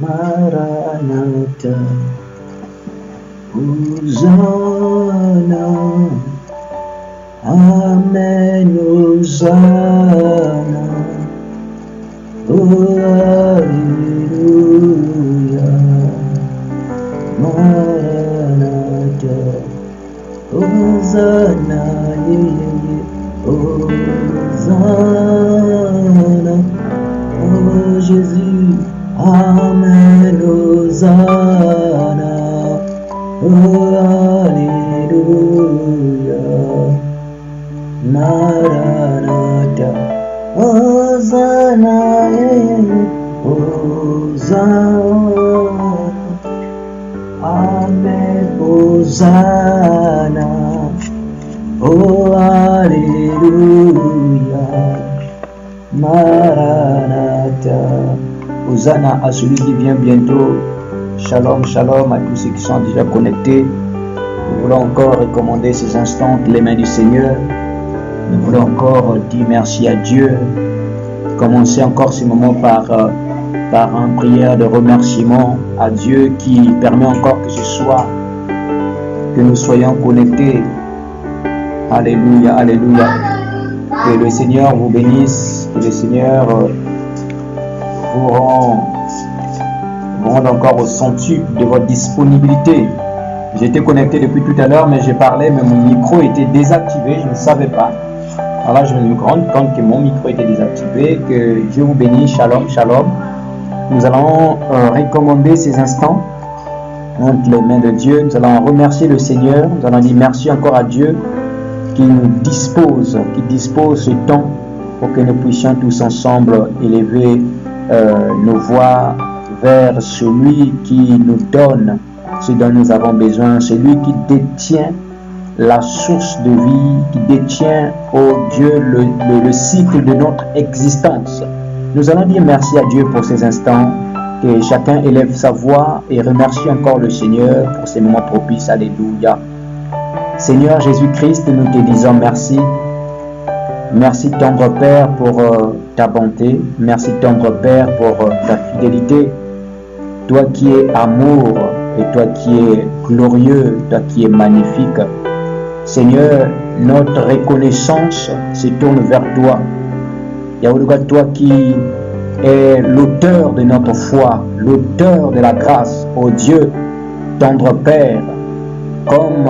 Maranatha, Hosanna, Amen, Hosanna, Hallelujah, Maranatha, Hosanna, Hosanna, oh Jésus, Amen, Hosanna, oh Alléluia, Maranatha, Hosanna, Hosanna, Amen, Hosanna, oh Alléluia, Maranatha. Hosanna à celui qui vient bientôt. Shalom, shalom à tous ceux qui sont déjà connectés. Nous voulons encore recommander ces instants entre les mains du Seigneur. Nous voulons encore dire merci à Dieu. Commencer encore ce moment par une prière de remerciement à Dieu qui permet encore que ce soir, que nous soyons connectés. Alléluia, alléluia. Que le Seigneur vous bénisse, que le Seigneur vous rende encore au centuple de votre disponibilité. J'étais connecté depuis tout à l'heure, mais j'ai parlé, mais mon micro était désactivé, je ne savais pas. Alors là, je me rends compte que mon micro était désactivé, que Dieu vous bénisse, shalom, shalom. Nous allons recommander ces instants entre les mains de Dieu. Nous allons remercier le Seigneur, nous allons dire merci encore à Dieu qui nous dispose, ce temps pour que nous puissions tous ensemble élever nos voix vers celui qui nous donne ce dont nous avons besoin, celui qui détient la source de vie, qui détient, oh Dieu, le cycle de notre existence. Nous allons dire merci à Dieu pour ces instants, que chacun élève sa voix et remercie encore le Seigneur pour ces moments propices. Alléluia. Seigneur Jésus-Christ, nous te disons merci. Merci tendre Père pour ta bonté. Merci tendre Père pour ta fidélité. Toi qui es amour et toi qui es glorieux, toi qui es magnifique. Seigneur, notre reconnaissance se tourne vers toi. Yahweh, toi qui es l'auteur de notre foi, l'auteur de la grâce, ô Dieu, tendre Père, comme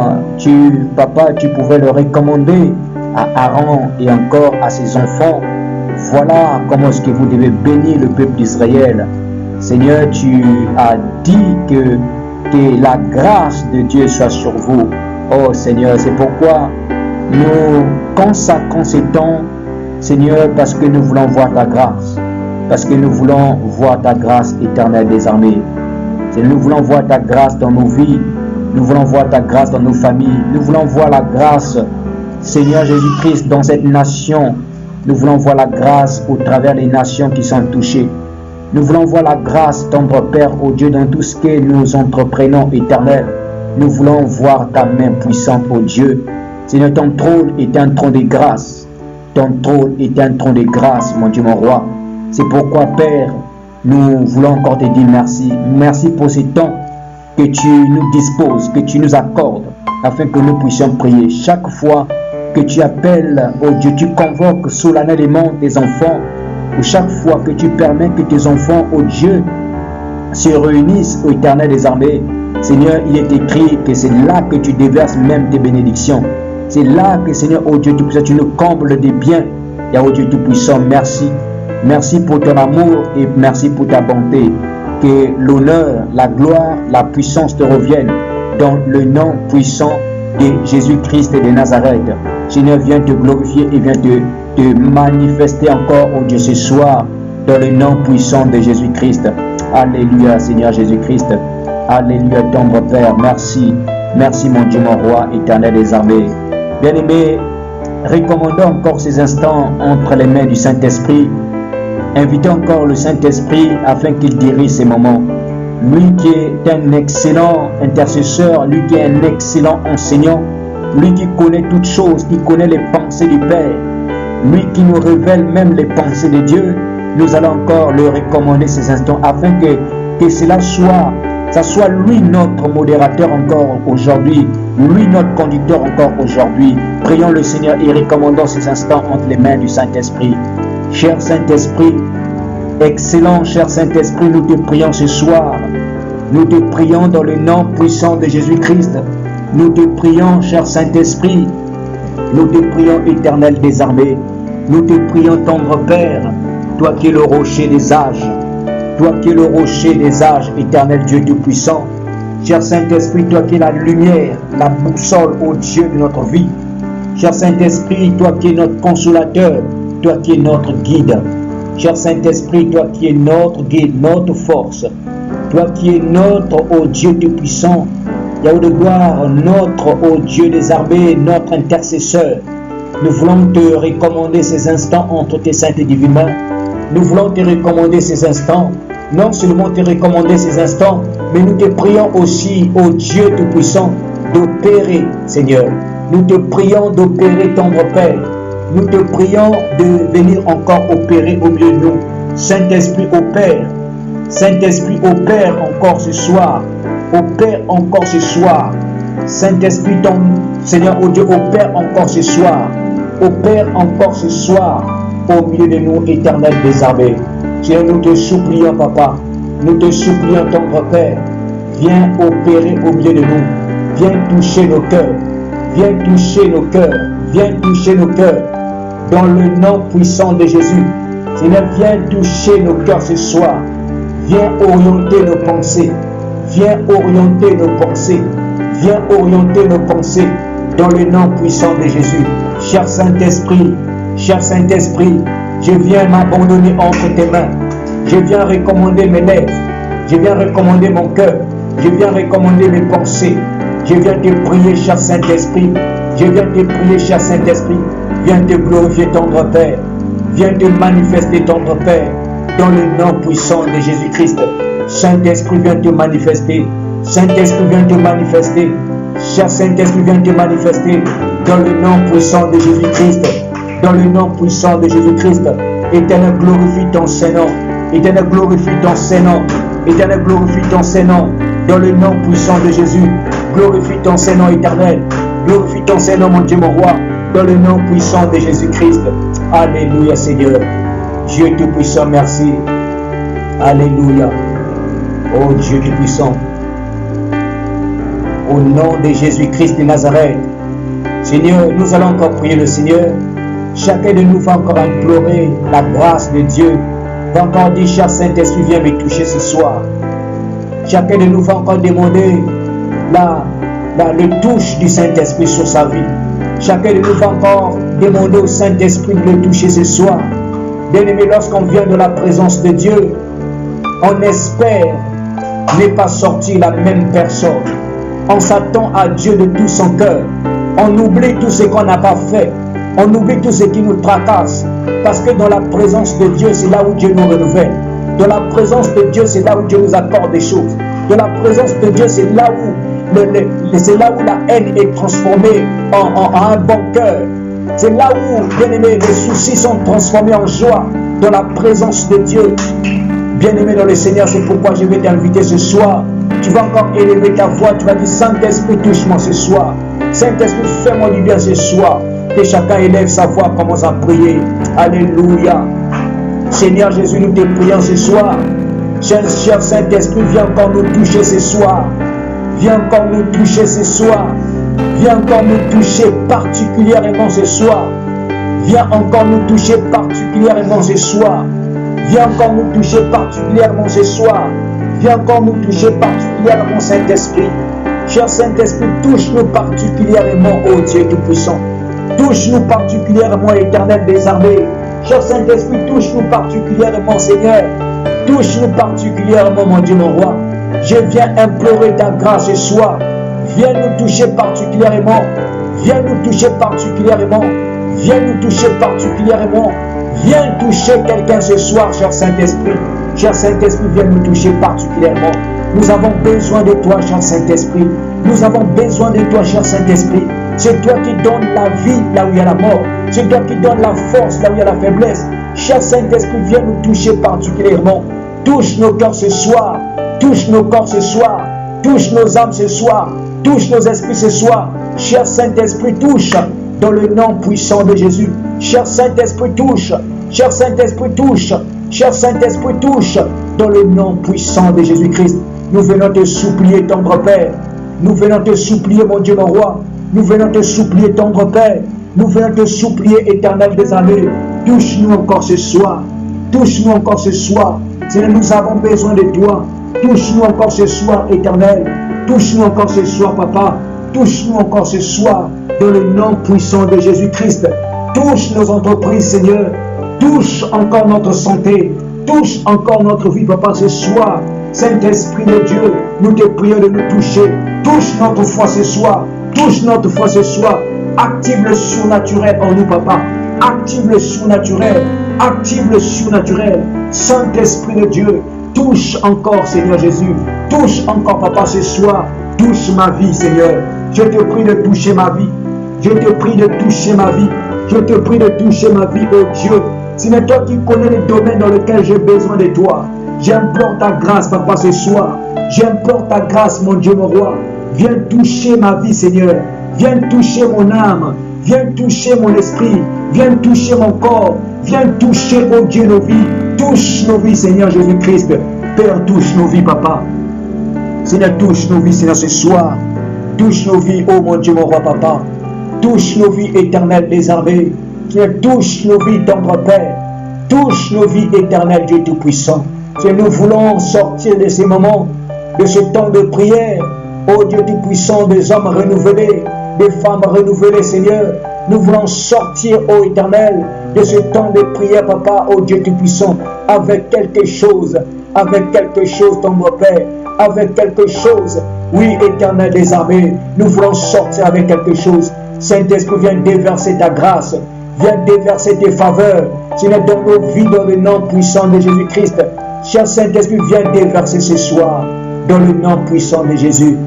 Papa, tu pouvais le recommander à Aaron et encore à ses enfants. Voilà comment est-ce que vous devez bénir le peuple d'Israël. Seigneur, tu as dit que la grâce de Dieu soit sur vous. Oh Seigneur, c'est pourquoi nous consacrons ce temps, Seigneur, parce que nous voulons voir ta grâce. Parce que nous voulons voir ta grâce éternelle des armées. Nous voulons voir ta grâce dans nos vies. Nous voulons voir ta grâce dans nos familles. Nous voulons voir la grâce, Seigneur Jésus-Christ, dans cette nation. Nous voulons voir la grâce au travers des nations qui sont touchées. Nous voulons voir la grâce, tendre Père, ô Dieu, dans tout ce que nous entreprenons, éternel. Nous voulons voir ta main puissante, ô Dieu. Seigneur, ton trône est un trône de grâce. Ton trône est un trône de grâce, mon Dieu, mon roi. C'est pourquoi, Père, nous voulons encore te dire merci. Merci pour ce temps que tu nous disposes, que tu nous accordes, afin que nous puissions prier. Chaque fois que tu appelles, oh Dieu, tu convoques solennellement tes enfants, ou chaque fois que tu permets que tes enfants, oh Dieu, se réunissent au éternel des armées, Seigneur, il est écrit que c'est là que tu déverses même tes bénédictions. C'est là que, Seigneur, oh Dieu Tout-Puissant, tu nous combles des biens. Et oh Dieu Tout-Puissant, merci. Merci pour ton amour et merci pour ta bonté. Que l'honneur, la gloire, la puissance te reviennent dans le nom puissant de Jésus-Christ de Nazareth. Seigneur, viens te glorifier et viens te manifester encore, oh Dieu, ce soir, dans le nom puissant de Jésus-Christ. Alléluia, Seigneur Jésus-Christ. Alléluia, tendre Père. Merci. Merci, mon Dieu, mon roi, éternel des armées. Bien-aimés, recommandons encore ces instants entre les mains du Saint-Esprit. Invitons encore le Saint-Esprit afin qu'il dirige ces moments. Lui qui est un excellent intercesseur, lui qui est un excellent enseignant, lui qui connaît toutes choses, qui connaît les pensées du Père, lui qui nous révèle même les pensées de Dieu, nous allons encore le recommander ces instants afin que que cela soit lui notre modérateur encore aujourd'hui, lui notre conducteur encore aujourd'hui. Prions le Seigneur et recommandons ces instants entre les mains du Saint-Esprit. Cher Saint-Esprit, excellent cher Saint-Esprit, nous te prions ce soir. Nous te prions dans le nom puissant de Jésus-Christ. Nous te prions, cher Saint-Esprit. Nous te prions, éternel des armées. Nous te prions, tendre Père, toi qui es le rocher des âges. Toi qui es le rocher des âges, éternel Dieu Tout-Puissant. Cher Saint-Esprit, toi qui es la lumière, la boussole, ô Dieu de notre vie. Cher Saint-Esprit, toi qui es notre consolateur, toi qui es notre guide. Cher Saint-Esprit, toi qui es notre guide, notre force. Toi qui es notre, ô Dieu Tout-Puissant, Yahweh de gloire, notre, ô Dieu des armées, notre intercesseur. Nous voulons te recommander ces instants entre tes saintes et divines mains. Nous voulons te recommander ces instants. Non seulement te recommander ces instants, mais nous te prions aussi, ô Dieu Tout-Puissant, d'opérer, Seigneur. Nous te prions d'opérer, tendre Père. Nous te prions de venir encore opérer au milieu de nous. Saint-Esprit, opère. Saint-Esprit, opère encore ce soir. Opère encore ce soir. Saint-Esprit, ton Seigneur, ô Dieu, opère encore ce soir. Opère encore ce soir au milieu de nous, éternel des armées. Seigneur, nous te supplions, Papa. Nous te supplions, tendre Père. Viens opérer au milieu de nous. Viens toucher nos cœurs. Viens toucher nos cœurs. Viens toucher nos cœurs. Dans le nom puissant de Jésus. Seigneur, viens toucher nos cœurs ce soir. Viens orienter nos pensées. Viens orienter nos pensées. Viens orienter nos pensées dans le nom puissant de Jésus. Cher Saint-Esprit, je viens m'abandonner entre tes mains. Je viens recommander mes lèvres. Je viens recommander mon cœur. Je viens recommander mes pensées. Je viens te prier, cher Saint-Esprit. Je viens te prier, cher Saint-Esprit. Viens te glorifier, tendre Père. Viens te manifester, tendre Père, dans le nom puissant de Jésus-Christ. Saint-Esprit, viens te manifester. Saint-Esprit, viens te manifester. Cher Saint-Esprit, viens te manifester dans le nom puissant de Jésus-Christ. Dans le nom puissant de Jésus-Christ. Éternel, glorifie ton Saint-Nom. Éternel, glorifie ton Saint-Nom. Éternel, glorifie ton Saint-Nom. Dans le nom puissant de Jésus. Glorifie ton Saint-Nom, éternel. Glorifie ton Saint-Nom, mon Dieu, mon roi. Dans le nom puissant de Jésus-Christ. Alléluia, Seigneur. Dieu Tout-Puissant, merci. Alléluia. Oh Dieu Tout-Puissant. Au nom de Jésus-Christ de Nazareth. Seigneur, nous allons encore prier le Seigneur. Chacun de nous va encore implorer la grâce de Dieu. Va encore dire, cher Saint-Esprit, viens me toucher ce soir. Chacun de nous va encore demander le touche du Saint-Esprit sur sa vie. Chacun de nous va encore demander au Saint-Esprit de le toucher ce soir. Bien-aimé, lorsqu'on vient de la présence de Dieu, on espère ne pas sortir la même personne. On s'attend à Dieu de tout son cœur. On oublie tout ce qu'on n'a pas fait. On oublie tout ce qui nous tracasse. Parce que dans la présence de Dieu, c'est là où Dieu nous renouvelle. Dans la présence de Dieu, c'est là où Dieu nous accorde des choses. Dans la présence de Dieu, c'est là où la haine est transformée en un bon cœur. C'est là où, bien aimé, les soucis sont transformés en joie. Dans la présence de Dieu. Bien-aimé dans le Seigneur, c'est pourquoi je vais t'inviter ce soir. Tu vas encore élever ta voix, tu vas dire, Saint-Esprit, touche-moi ce soir. Saint-Esprit, fais-moi du bien ce soir. Que chacun élève sa voix, commence à prier. Alléluia. Seigneur Jésus, nous te prions ce soir. Cher Saint-Esprit, viens encore nous toucher ce soir. Viens encore nous toucher ce soir. Viens encore nous toucher particulièrement ce soir. Viens encore nous toucher particulièrement ce soir. Viens encore nous toucher particulièrement ce soir. Viens encore nous toucher particulièrement, Saint-Esprit. Cher Saint-Esprit, touche-nous particulièrement, ô Dieu Tout-Puissant. Touche-nous particulièrement, Éternel des armées. Cher Saint-Esprit, touche-nous particulièrement, Seigneur. Touche-nous particulièrement, mon Dieu, mon roi. Je viens implorer ta grâce ce soir. Viens nous toucher particulièrement. Viens nous toucher particulièrement. Viens nous toucher particulièrement. Viens toucher quelqu'un ce soir, cher Saint-Esprit. Cher Saint-Esprit, viens nous toucher particulièrement. Nous avons besoin de toi, cher Saint-Esprit. Nous avons besoin de toi, cher Saint-Esprit. C'est toi qui donnes la vie là où il y a la mort. C'est toi qui donnes la force là où il y a la faiblesse. Cher Saint-Esprit, viens nous toucher particulièrement. Touche nos cœurs ce soir. touche nos corps ce soir, touche nos âmes ce soir, touche nos esprits ce soir. Cher Saint-Esprit, touche dans le nom puissant de Jésus. Cher Saint-Esprit, touche. Cher Saint-Esprit, touche. Cher Saint-Esprit, touche dans le nom puissant de Jésus-Christ. Nous venons te supplier, tendre Père. Nous venons te supplier, mon Dieu, mon roi. Nous venons te supplier, tendre Père. Nous venons te supplier, éternel des armées. Touche-nous encore ce soir. Touche-nous encore ce soir. Seigneur, nous avons besoin de toi. Touche-nous encore ce soir, éternel. Touche-nous encore ce soir, papa. Touche-nous encore ce soir dans le nom puissant de Jésus-Christ. Touche nos entreprises, Seigneur. Touche encore notre santé. Touche encore notre vie, papa, ce soir. Saint-Esprit de Dieu, nous te prions de nous toucher. Touche notre foi ce soir. Touche notre foi ce soir. Active le surnaturel en nous, papa. Active le surnaturel. Active le surnaturel. Saint-Esprit de Dieu, touche encore, Seigneur Jésus. Touche encore, papa, ce soir. Touche ma vie, Seigneur. Je te prie de toucher ma vie. Je te prie de toucher ma vie. Je te prie de toucher ma vie, oh Dieu. C'est toi qui connais les domaines dans lesquels j'ai besoin de toi. J'implore ta grâce, papa, ce soir. J'implore ta grâce, mon Dieu, mon roi. Viens toucher ma vie, Seigneur. Viens toucher mon âme. Viens toucher mon esprit. Viens toucher mon corps. Viens toucher, oh Dieu, nos vies. Touche nos vies, Seigneur Jésus-Christ. Père, touche nos vies, papa. Seigneur, touche nos vies, Seigneur, ce soir. Touche nos vies, oh mon Dieu, mon roi, papa. Touche nos vies éternelles, les armées. Seigneur, touche nos vies, tendre Père. Touche nos vies éternelles, Dieu Tout-Puissant. Seigneur, nous voulons sortir de ces moments, de ce temps de prière. Oh Dieu Tout-Puissant, des hommes renouvelés, des femmes renouvelées, Seigneur. Nous voulons sortir, ô Éternel, de ce temps de prière, papa, ô Dieu Tout-Puissant, avec quelque chose, tendre Père, avec quelque chose. Oui, Éternel des armées, nous voulons sortir avec quelque chose. Saint-Esprit, viens déverser ta grâce, viens déverser tes faveurs, Seigneur, dans nos vies, dans le nom puissant de Jésus-Christ. Cher Saint-Esprit, viens déverser ce soir, dans le nom puissant de Jésus.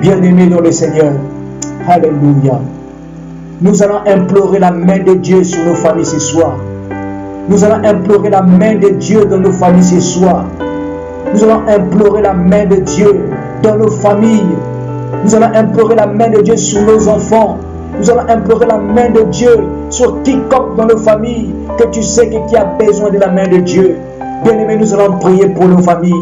Bien-aimé dans le Seigneur, alléluia. Nous allons implorer la main de Dieu sur nos familles ce soir. Nous allons implorer la main de Dieu dans nos familles ce soir. Nous allons implorer la main de Dieu dans nos familles. Nous allons implorer la main de Dieu sur nos enfants. Nous allons implorer la main de Dieu sur quiconque dans nos familles que tu sais qui a besoin de la main de Dieu. Bien-aimé, nous allons prier pour nos familles.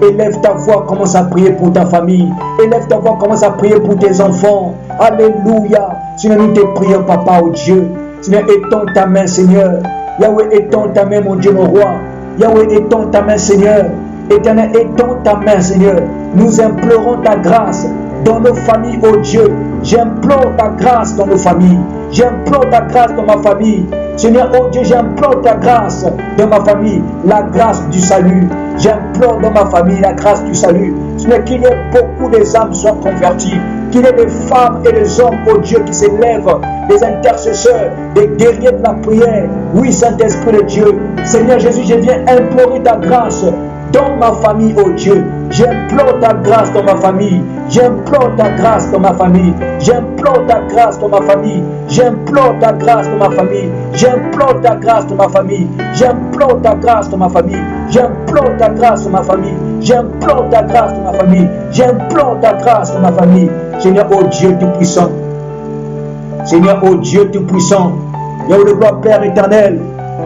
Élève ta voix, commence à prier pour ta famille. Élève ta voix, commence à prier pour tes enfants. Alléluia. Seigneur, nous te prions, papa, oh Dieu. Seigneur, étends ta main, Seigneur. Yahweh, étends ta main, mon Dieu, mon roi. Yahweh, étends ta main, Seigneur. Éternel, étends ta main, Seigneur. Nous implorons ta grâce dans nos familles, oh Dieu. J'implore ta grâce dans nos familles. J'implore ta grâce dans ma famille. Seigneur, oh Dieu, j'implore ta grâce dans ma famille, la grâce du salut. J'implore dans ma famille la grâce du salut. Seigneur, qu'il y ait beaucoup des âmes soient converties, qu'il y ait des femmes et des hommes, oh Dieu, qui s'élèvent, des intercesseurs, des guerriers de la prière. Oui, Saint-Esprit de Dieu, Seigneur Jésus, je viens implorer ta grâce dans ma famille, oh Dieu. J'implore ta grâce dans ma famille. J'implore ta grâce dans ma famille. J'implore ta grâce dans ma famille. J'implore ta grâce dans ma famille. J'implore ta grâce dans ma famille. J'implore ta grâce dans ma famille. J'implore ta grâce dans ma famille. J'implore ta grâce dans ma famille. J'implore ta grâce dans ma famille. Seigneur, oh Dieu Tout-Puissant. Seigneur, oh Dieu Tout-Puissant. Yahweh le gloire, Père éternel.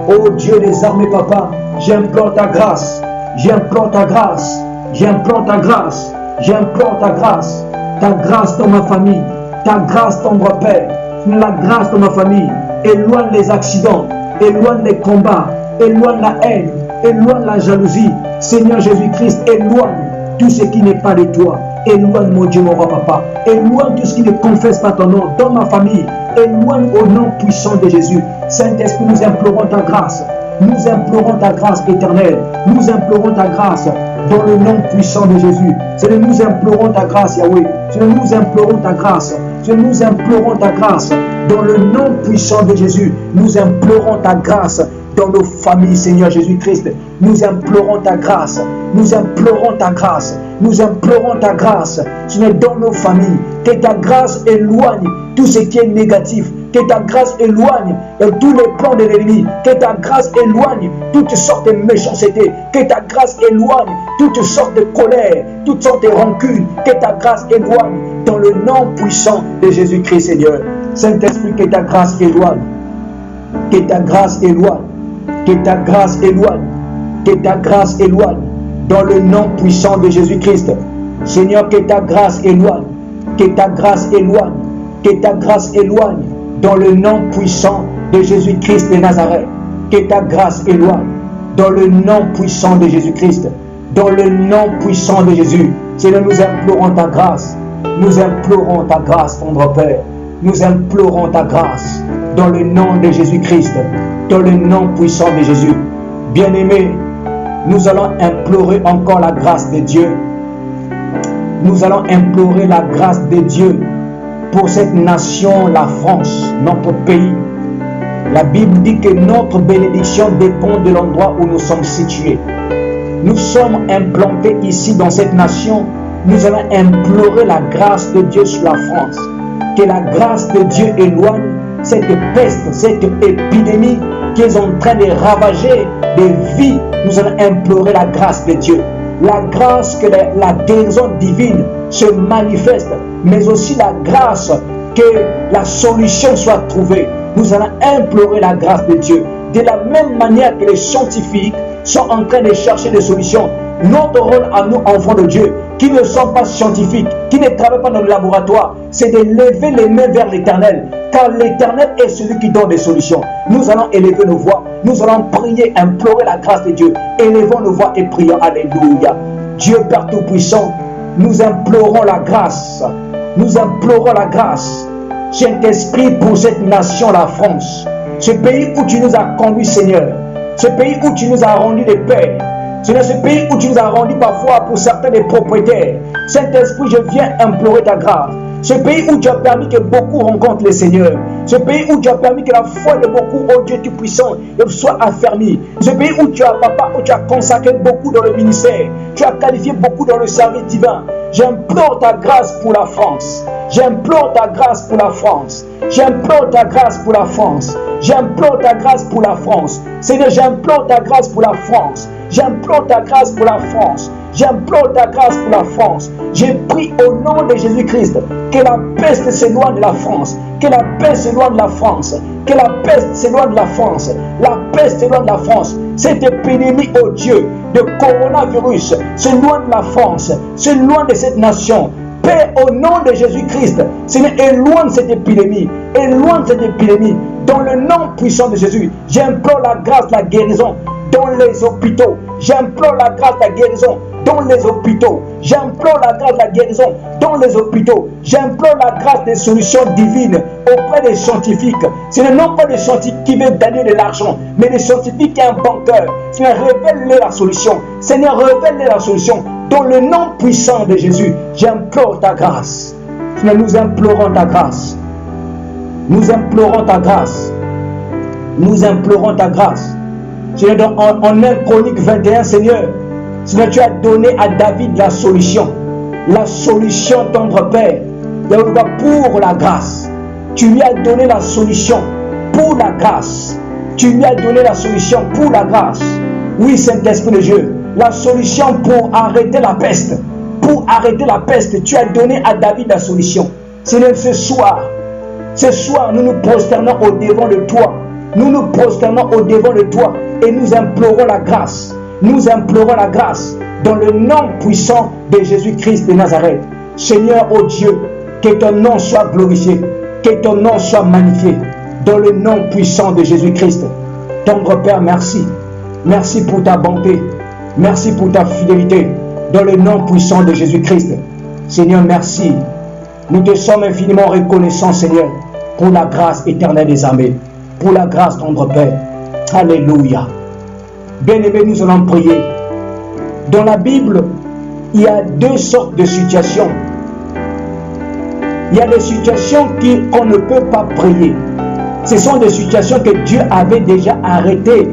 Oh Dieu des armées, papa. J'implore ta grâce. J'implore ta grâce. J'implore ta grâce. J'implore ta grâce. Ta grâce dans ma famille. Ta grâce dans mon Père. La grâce dans ma famille. Éloigne les accidents. Éloigne les combats. Éloigne la haine. Éloigne la jalousie. Seigneur Jésus-Christ, éloigne tout ce qui n'est pas de toi. Éloigne, mon Dieu, mon roi, papa. Éloigne tout ce qui ne confesse pas ton nom dans ma famille. Éloigne au nom puissant de Jésus. Saint-Esprit, nous implorons ta grâce. Nous implorons ta grâce éternelle. Nous implorons ta grâce dans le nom puissant de Jésus. Seigneur, nous implorons ta grâce, Yahweh. Seigneur, nous implorons ta grâce. Seigneur, nous implorons ta grâce dans le nom puissant de Jésus. Nous implorons ta grâce dans nos familles, Seigneur Jésus-Christ. Nous implorons ta grâce. Nous implorons ta grâce. Nous implorons ta grâce. Seigneur, dans nos familles, que ta grâce éloigne tout ce qui est négatif. Que ta grâce éloigne tous les plans de l'ennemi. Que ta grâce éloigne toutes sortes de méchanceté. Que ta grâce éloigne toutes sortes de colère, toutes sortes de rancunes. Que ta grâce éloigne dans le nom puissant de Jésus-Christ, Seigneur. Saint-Esprit, que ta grâce éloigne. Que ta grâce éloigne. Que ta grâce éloigne. Que ta grâce éloigne. Dans le nom puissant de Jésus-Christ. Seigneur, que ta grâce éloigne. Que ta grâce éloigne. Que ta grâce éloigne. Dans le nom puissant de Jésus-Christ de Nazareth. Que ta grâce éloigne. Dans le nom puissant de Jésus-Christ. Dans le nom puissant de Jésus. Seigneur, nous implorons ta grâce. Nous implorons ta grâce, tendre Père. Nous implorons ta grâce. Dans le nom de Jésus-Christ. Dans le nom puissant de Jésus. Bien-aimés, nous allons implorer encore la grâce de Dieu. Nous allons implorer la grâce de Dieu pour cette nation, la France, notre pays. La Bible dit que notre bénédiction dépend de l'endroit où nous sommes situés. Nous sommes implantés ici dans cette nation. Nous allons implorer la grâce de Dieu sur la France. Que la grâce de Dieu éloigne cette peste, cette épidémie qui est en train de ravager des vies. Nous allons implorer la grâce de Dieu. La grâce que la guérison divine se manifeste, mais aussi la grâce que la solution soit trouvée. Nous allons implorer la grâce de Dieu. De la même manière que les scientifiques sont en train de chercher des solutions, notre rôle à nous, enfants de Dieu, qui ne sont pas scientifiques, qui ne travaillent pas dans le laboratoire, c'est de lever les mains vers l'Éternel, car l'Éternel est celui qui donne des solutions. Nous allons élever nos voix, nous allons prier, implorer la grâce de Dieu. Élevons nos voix et prions. Alléluia. Dieu Père Tout-Puissant, nous implorons la grâce. Nous implorons la grâce. Saint-Esprit, pour cette nation, la France, ce pays où tu nous as conduits, Seigneur, ce pays où tu nous as rendu des pères, Seigneur, ce pays où tu nous as rendu parfois pour certains des propriétaires. Saint-Esprit, je viens implorer ta grâce. Ce pays où tu as permis que beaucoup rencontrent le Seigneur. Ce pays où tu as permis que la foi de beaucoup, oh Dieu Tout-Puissant, soit affermie. Ce pays où tu as, papa, où tu as consacré beaucoup dans le ministère. Tu as qualifié beaucoup dans le service divin. J'implore ta grâce pour la France. J'implore ta grâce pour la France. J'implore ta grâce pour la France. J'implore ta grâce pour la France. Seigneur, j'implore ta grâce pour la France. J'implore ta grâce pour la France. J'implore ta grâce pour la France. J'ai pris au nom de Jésus-Christ que la peste s'éloigne de la France. Que la peste s'éloigne de la France. Que la peste s'éloigne de la France. La peste s'éloigne de la France. Cette épidémie, oh Dieu, de coronavirus s'éloigne de la France. S'éloigne de cette nation. Père, au nom de Jésus-Christ, Seigneur, éloigne cette épidémie. Éloigne cette épidémie. Dans le nom puissant de Jésus, j'implore la grâce, la guérison dans les hôpitaux. J'implore la grâce, la guérison dans les hôpitaux. J'implore la grâce, la guérison dans les hôpitaux. J'implore la grâce des solutions divines auprès des scientifiques. Ce n'est non pas des scientifiques qui veulent gagner de l'argent, mais des scientifiques qui ont un bon cœur. Seigneur, révèle-les la solution. Seigneur, révèle-les la solution. Dans le nom puissant de Jésus, j'implore ta grâce. Seigneur, nous implorons ta grâce. Nous implorons ta grâce. Nous implorons ta grâce. Seigneur, en 1 Chronique 21, Seigneur, tu as donné à David la solution. La solution, tendre Père, pour la grâce. Tu lui as donné la solution pour la grâce. Tu lui as donné la solution pour la grâce. Oui, Saint-Esprit de Dieu, la solution pour arrêter la peste. Pour arrêter la peste, tu as donné à David la solution. Seigneur, ce soir, nous nous prosternons au devant de toi. Nous nous prosternons au devant de toi et nous implorons la grâce. Nous implorons la grâce dans le nom puissant de Jésus-Christ de Nazareth. Seigneur, oh Dieu, que ton nom soit glorifié, que ton nom soit magnifié dans le nom puissant de Jésus-Christ. Tendre Père, merci. Merci pour ta bonté. Merci pour ta fidélité dans le nom puissant de Jésus-Christ. Seigneur, merci. Nous te sommes infiniment reconnaissants, Seigneur, pour la grâce éternelle des armées, pour la grâce, tendre Père. Alléluia. Bien-aimés, nous allons prier. Dans la Bible, il y a deux sortes de situations. Il y a des situations qu'on ne peut pas prier. Ce sont des situations que Dieu avait déjà arrêtées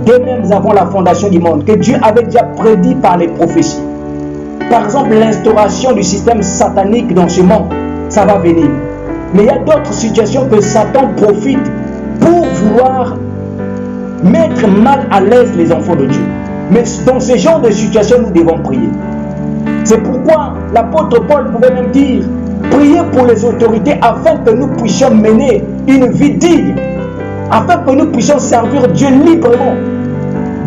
dès même avant la fondation du monde, que Dieu avait déjà prédit par les prophéties. Par exemple, l'instauration du système satanique dans ce monde, ça va venir. Mais il y a d'autres situations que Satan profite pour vouloir mettre mal à l'aise les enfants de Dieu. Mais dans ce genre de situation, nous devons prier. C'est pourquoi l'apôtre Paul pouvait même dire, priez pour les autorités afin que nous puissions mener une vie digne, afin que nous puissions servir Dieu librement.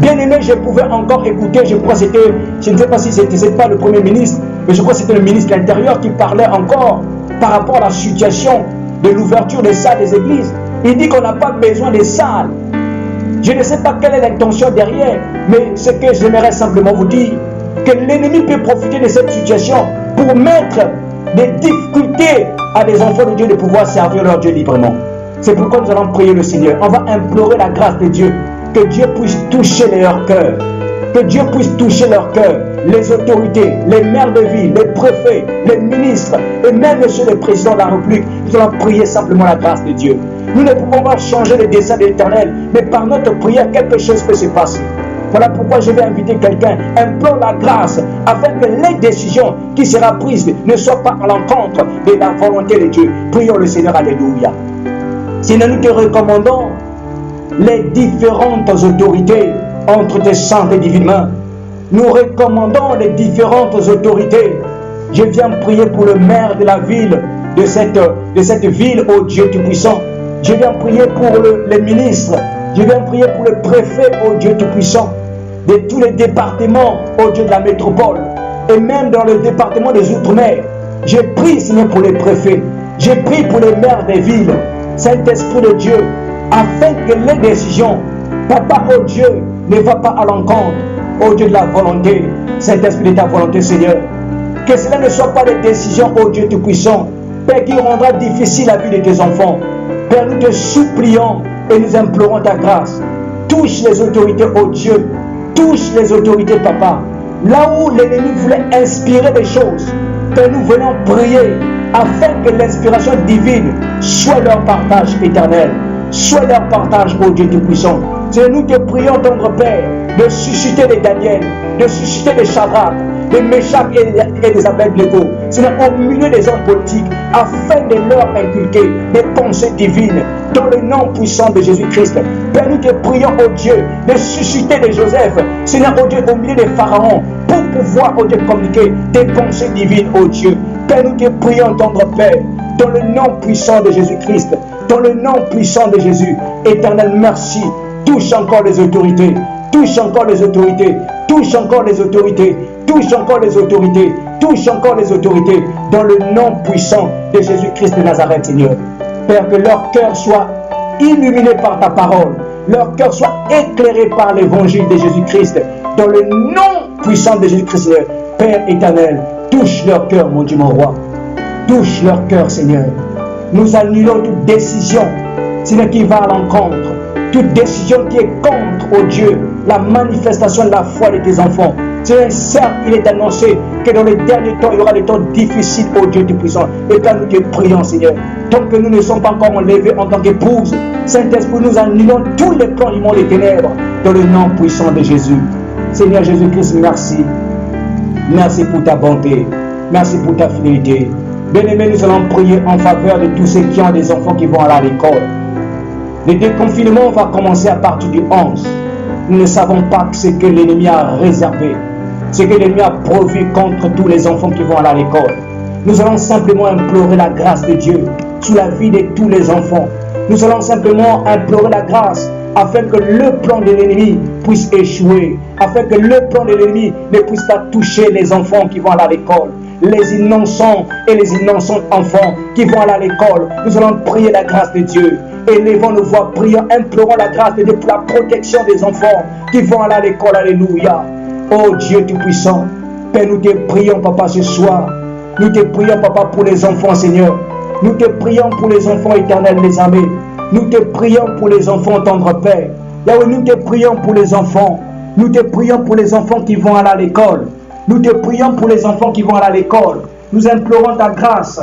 Bien aimé, je pouvais encore écouter, je crois que c'était, je ne sais pas si c'était pas le Premier ministre, mais je crois que c'était le ministre de l'Intérieur qui parlait encore par rapport à la situation de l'ouverture des salles des églises. Il dit qu'on n'a pas besoin des salles. Je ne sais pas quelle est l'intention derrière, mais ce que j'aimerais simplement vous dire, que l'ennemi peut profiter de cette situation pour mettre des difficultés à des enfants de Dieu de pouvoir servir leur Dieu librement. C'est pourquoi nous allons prier le Seigneur. On va implorer la grâce de Dieu, que Dieu puisse toucher leur cœur, que Dieu puisse toucher leur cœur, les autorités, les maires de ville, les préfets, les ministres et même monsieur le président de la République. Nous allons prier simplement la grâce de Dieu. Nous ne pouvons pas changer le dessein de l'Éternel, mais par notre prière, quelque chose peut se passer. Voilà pourquoi je vais inviter quelqu'un, implore la grâce, afin que les décisions qui seront prises ne soient pas à l'encontre de la volonté de Dieu. Prions le Seigneur, alléluia. Sinon, nous te recommandons les différentes autorités entre tes saintes et divines mains. Nous recommandons les différentes autorités. Je viens prier pour le maire de la ville, de cette ville, ô Dieu Tout-Puissant. Je viens prier pour les ministres. Je viens prier pour le préfet, ô Dieu Tout-Puissant, de tous les départements, ô Dieu de la métropole, et même dans le département des Outre-mer. Je prie, Seigneur, pour les préfets. Je prie pour les maires des villes. Saint-Esprit de Dieu, afin que les décisions, Papa, ô Dieu, ne va pas à l'encontre, ô Dieu de la volonté, Saint-Esprit de ta volonté, Seigneur. Que cela ne soit pas des décisions, ô Dieu Tout-Puissant, Père, qui rendra difficile la vie de tes enfants. Père, nous te supplions et nous implorons ta grâce. Touche les autorités, ô Dieu. Touche les autorités, Papa. Là où l'ennemi voulait inspirer des choses, Père, nous venons prier afin que l'inspiration divine soit leur partage éternel. Soit leur partage, ô Dieu Tout-Puissant. C'est nous te prions, tendre Père, de susciter des Daniel, de susciter des Shadrach, des Meshach et des Abednego, Seigneur, au milieu des hommes politiques, afin de leur inculquer des pensées divines, dans le nom puissant de Jésus-Christ. Père, nous te prions, ô Dieu, de susciter des Joseph, Seigneur, ô Dieu, au milieu des pharaons, pour pouvoir, ô Dieu, communiquer des pensées divines, ô Dieu. Père, nous te prions, tendre Père, dans le nom puissant de Jésus-Christ, dans le nom puissant de Jésus. Éternel, merci. Touche encore les autorités, touche encore les autorités, touche encore les autorités, touche encore les autorités, touche encore les autorités, dans le nom puissant de Jésus-Christ de Nazareth, Seigneur. Père, que leur cœur soit illuminé par ta parole, leur cœur soit éclairé par l'évangile de Jésus-Christ, dans le nom puissant de Jésus-Christ, Seigneur. Père éternel, touche leur cœur, mon Dieu, mon roi. Touche leur cœur, Seigneur. Nous annulons toute décision, Seigneur, qui va à l'encontre. Toute décision qui est contre, oh Dieu, la manifestation de la foi de tes enfants. Seigneur, certes, il est annoncé que dans les derniers temps, il y aura des temps difficiles, oh Dieu Tout-Puissant. Et quand nous te prions, Seigneur, tant que nous ne sommes pas encore enlevés en tant qu'épouse, Saint-Esprit, nous annulons tous les plans du monde des ténèbres dans le nom puissant de Jésus. Seigneur Jésus-Christ, merci. Merci pour ta bonté. Merci pour ta fidélité. Bien-aimés, nous allons prier en faveur de tous ceux qui ont des enfants qui vont aller à l'école. Le déconfinement va commencer à partir du 11. Nous ne savons pas ce que l'ennemi a réservé, ce que l'ennemi a prévu contre tous les enfants qui vont aller à l'école. Nous allons simplement implorer la grâce de Dieu sur la vie de tous les enfants. Nous allons simplement implorer la grâce afin que le plan de l'ennemi puisse échouer, afin que le plan de l'ennemi ne puisse pas toucher les enfants qui vont aller à l'école. Les innocents et les innocents enfants qui vont aller à l'école. Nous allons prier la grâce de Dieu. Élevons nos voix, prions, implorons la grâce de Dieu pour la protection des enfants qui vont aller à l'école. Alléluia. Oh Dieu Tout-Puissant, Père, nous te prions, Papa, ce soir. Nous te prions, Papa, pour les enfants, Seigneur. Nous te prions pour les enfants éternels, les armées. Nous te prions pour les enfants, tendre Père. Yahweh, nous te prions pour les enfants. Nous te prions pour les enfants qui vont aller à l'école. Nous te prions pour les enfants qui vont aller à l'école. Nous implorons ta grâce,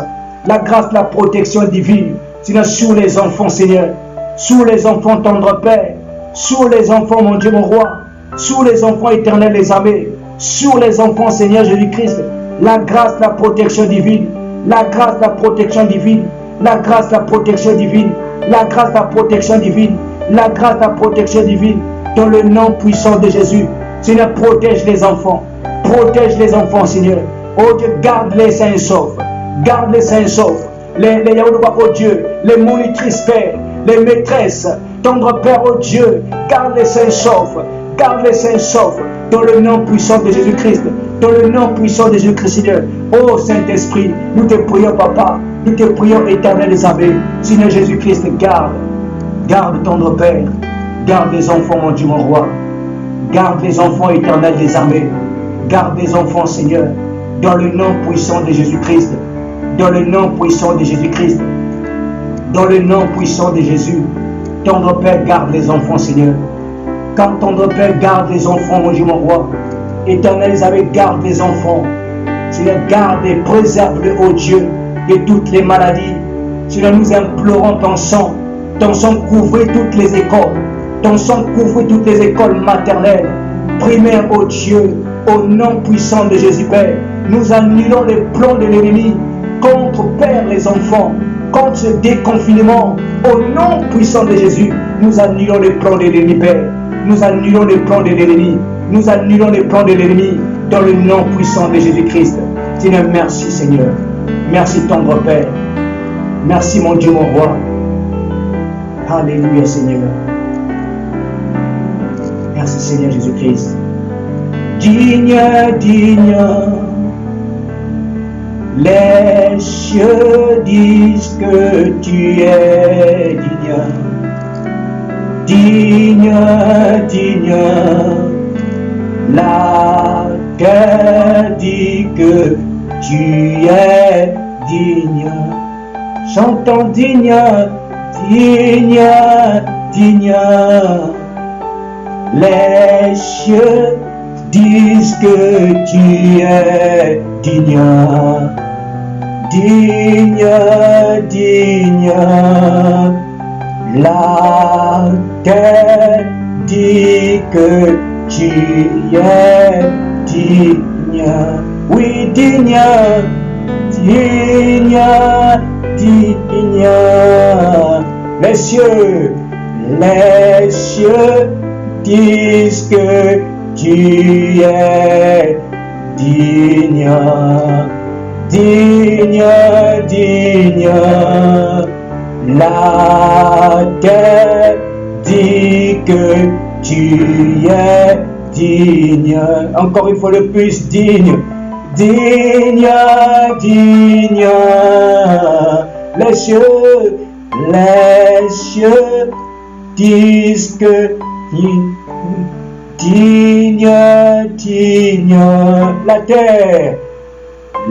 la grâce de la protection divine. Seigneur, sur les enfants, Seigneur, sur les enfants, tendre Père, sur les enfants, mon Dieu, mon roi, sur les enfants éternels, les armées, sur les enfants, Seigneur Jésus-Christ, la grâce, la protection divine, la grâce, la protection divine, la grâce, la protection divine, la grâce, la protection divine, la grâce, la protection divine, dans le nom puissant de Jésus. Seigneur, protège les enfants, Seigneur. Oh Dieu, garde-les sains et saufs, garde-les sains et saufs, les Yahudoua, oh Dieu, les monitrices, Père, les maîtresses, tendre Père, oh Dieu, garde les saints saufs, garde les saints saufs, dans le nom puissant de Jésus-Christ, dans le nom puissant de Jésus-Christ, Seigneur. Oh Saint-Esprit, nous te prions, Papa, nous te prions, éternel des armées, Seigneur Jésus-Christ, garde tendre Père, garde les enfants, mon Dieu, mon roi, garde les enfants éternels des armées, garde les enfants, Seigneur, dans le nom puissant de Jésus-Christ, dans le nom puissant de Jésus-Christ, dans le nom puissant de Jésus. Tendre Père, garde les enfants, Seigneur. Quand tendre Père, garde les enfants, mon Dieu, mon roi. Éternel, ils avaient garde les enfants. Seigneur, garde et préserve-le, ô Dieu, de toutes les maladies. Seigneur, nous implorons ton sang couvre toutes les écoles. Ton sang couvre toutes les écoles maternelles, primaires, ô Dieu, au nom puissant de Jésus, Père. Nous annulons les plans de l'ennemi contre, Père, les enfants, contre ce déconfinement, au nom puissant de Jésus. Nous annulons les plans de l'ennemi, Père. Nous annulons les plans de l'ennemi. Nous annulons les plans de l'ennemi dans le nom puissant de Jésus-Christ. Seigneur, merci, Seigneur. Merci, tendre Père. Merci, mon Dieu, mon roi. Alléluia, Seigneur. Merci, Seigneur Jésus-Christ. Digne, digne, les cieux disent que tu es digne. Digne, digne, la terre dit que tu es digne. Chantons digne, digne, digne. Les cieux disent que tu es digne. Digne, digne. La terre dit que tu es digne. Oui, digne, digne, digne. Les cieux disent que tu es digne. Digne, digne. La terre dit que tu es digne. Encore une fois le plus, digne. Digne, digne. Les cieux disent que digne, digne.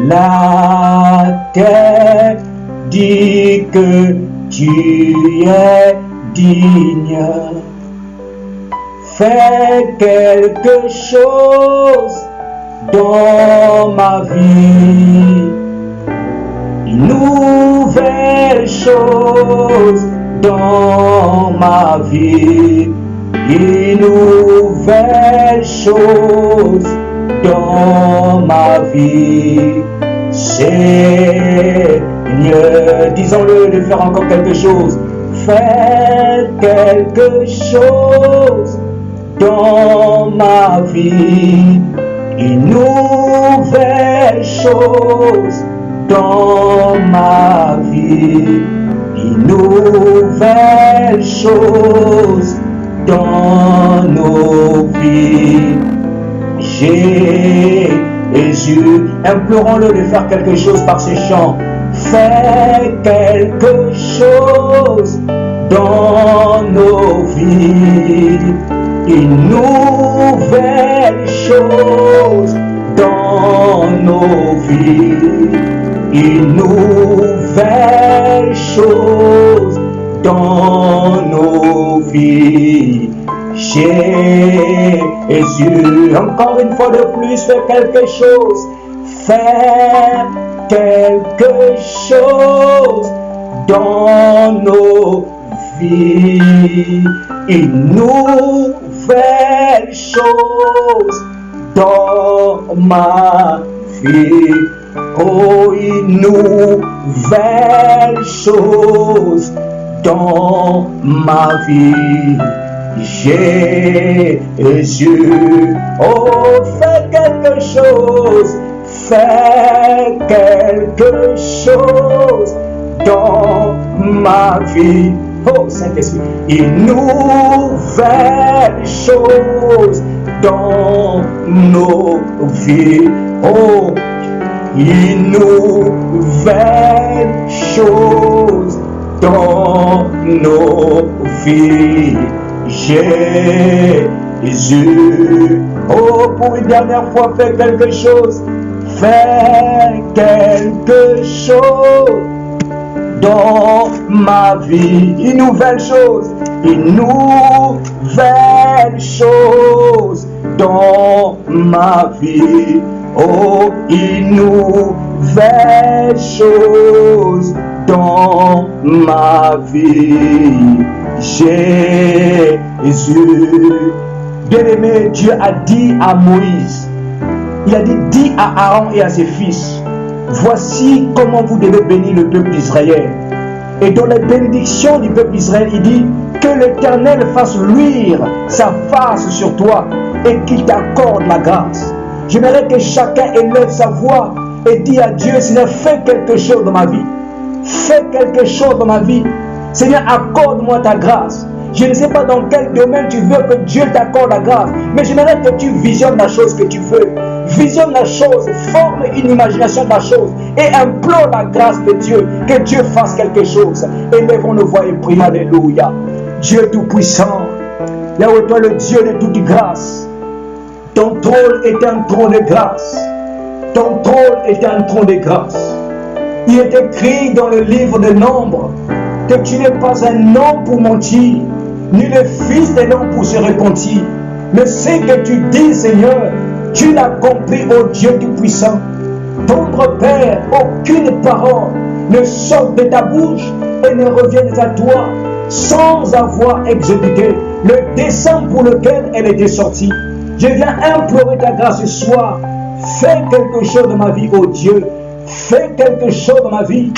La terre dit que tu es digne. Fais quelque chose dans ma vie, une nouvelle chose dans ma vie, une nouvelle chose dans ma vie. Seigneur, disons-le, de faire encore quelque chose. Fais quelque chose dans ma vie, une nouvelle chose dans ma vie, une nouvelle chose dans nos vies. Jésus, implorons-le de faire quelque chose par ces chants. Fais quelque chose dans nos vies, une nouvelle chose dans nos vies, une nouvelle chose dans nos vies. Jésus, encore une fois de plus, fais quelque chose. Fais quelque chose dans nos vies. une nouvelle chose dans ma vie. Oh, une nouvelle chose dans ma vie. Jésus, oh, fais quelque chose, fais quelque chose dans ma vie. Oh, Saint-Esprit, une nouvelle chose dans nos vies. Oh, une nouvelle chose dans nos vies. Jésus, oh, pour une dernière fois, fais quelque chose. Fais quelque chose dans ma vie. Une nouvelle chose. Une nouvelle chose dans ma vie. Oh, une nouvelle chose dans ma vie. Jésus. Bien-aimé, Dieu a dit à Moïse, il a dit, dis à Aaron et à ses fils, voici comment vous devez bénir le peuple d'Israël. Et dans les bénédictions du peuple d'Israël, il dit que l'Éternel fasse luire sa face sur toi et qu'il t'accorde la grâce. J'aimerais que chacun élève sa voix et dise à Dieu, Seigneur, fais quelque chose dans ma vie. Fais quelque chose dans ma vie. Seigneur, accorde-moi ta grâce. Je ne sais pas dans quel domaine tu veux que Dieu t'accorde la grâce, mais j'aimerais que tu visionnes la chose que tu veux. Visionne la chose, forme une imagination de la chose et implore la grâce de Dieu, que Dieu fasse quelque chose. Élevons nos voix et prions, alléluia. Dieu Tout-Puissant, Yahweh, toi le Dieu de toute grâce, ton trône est un trône de grâce. Ton trône est un trône de grâce. Il est écrit dans le livre de Nombres que tu n'es pas un homme pour mentir, ni le fils d'un homme pour se repentir. Mais ce que tu dis, Seigneur, tu l'accomplis, ô Dieu Tout-Puissant. Tendre Père, aucune parole ne sort de ta bouche et ne revienne à toi sans avoir exécuté le dessein pour lequel elle était sortie. Je viens implorer ta grâce ce soir. Fais quelque chose dans ma vie, ô Dieu. Fais quelque chose dans ma vie.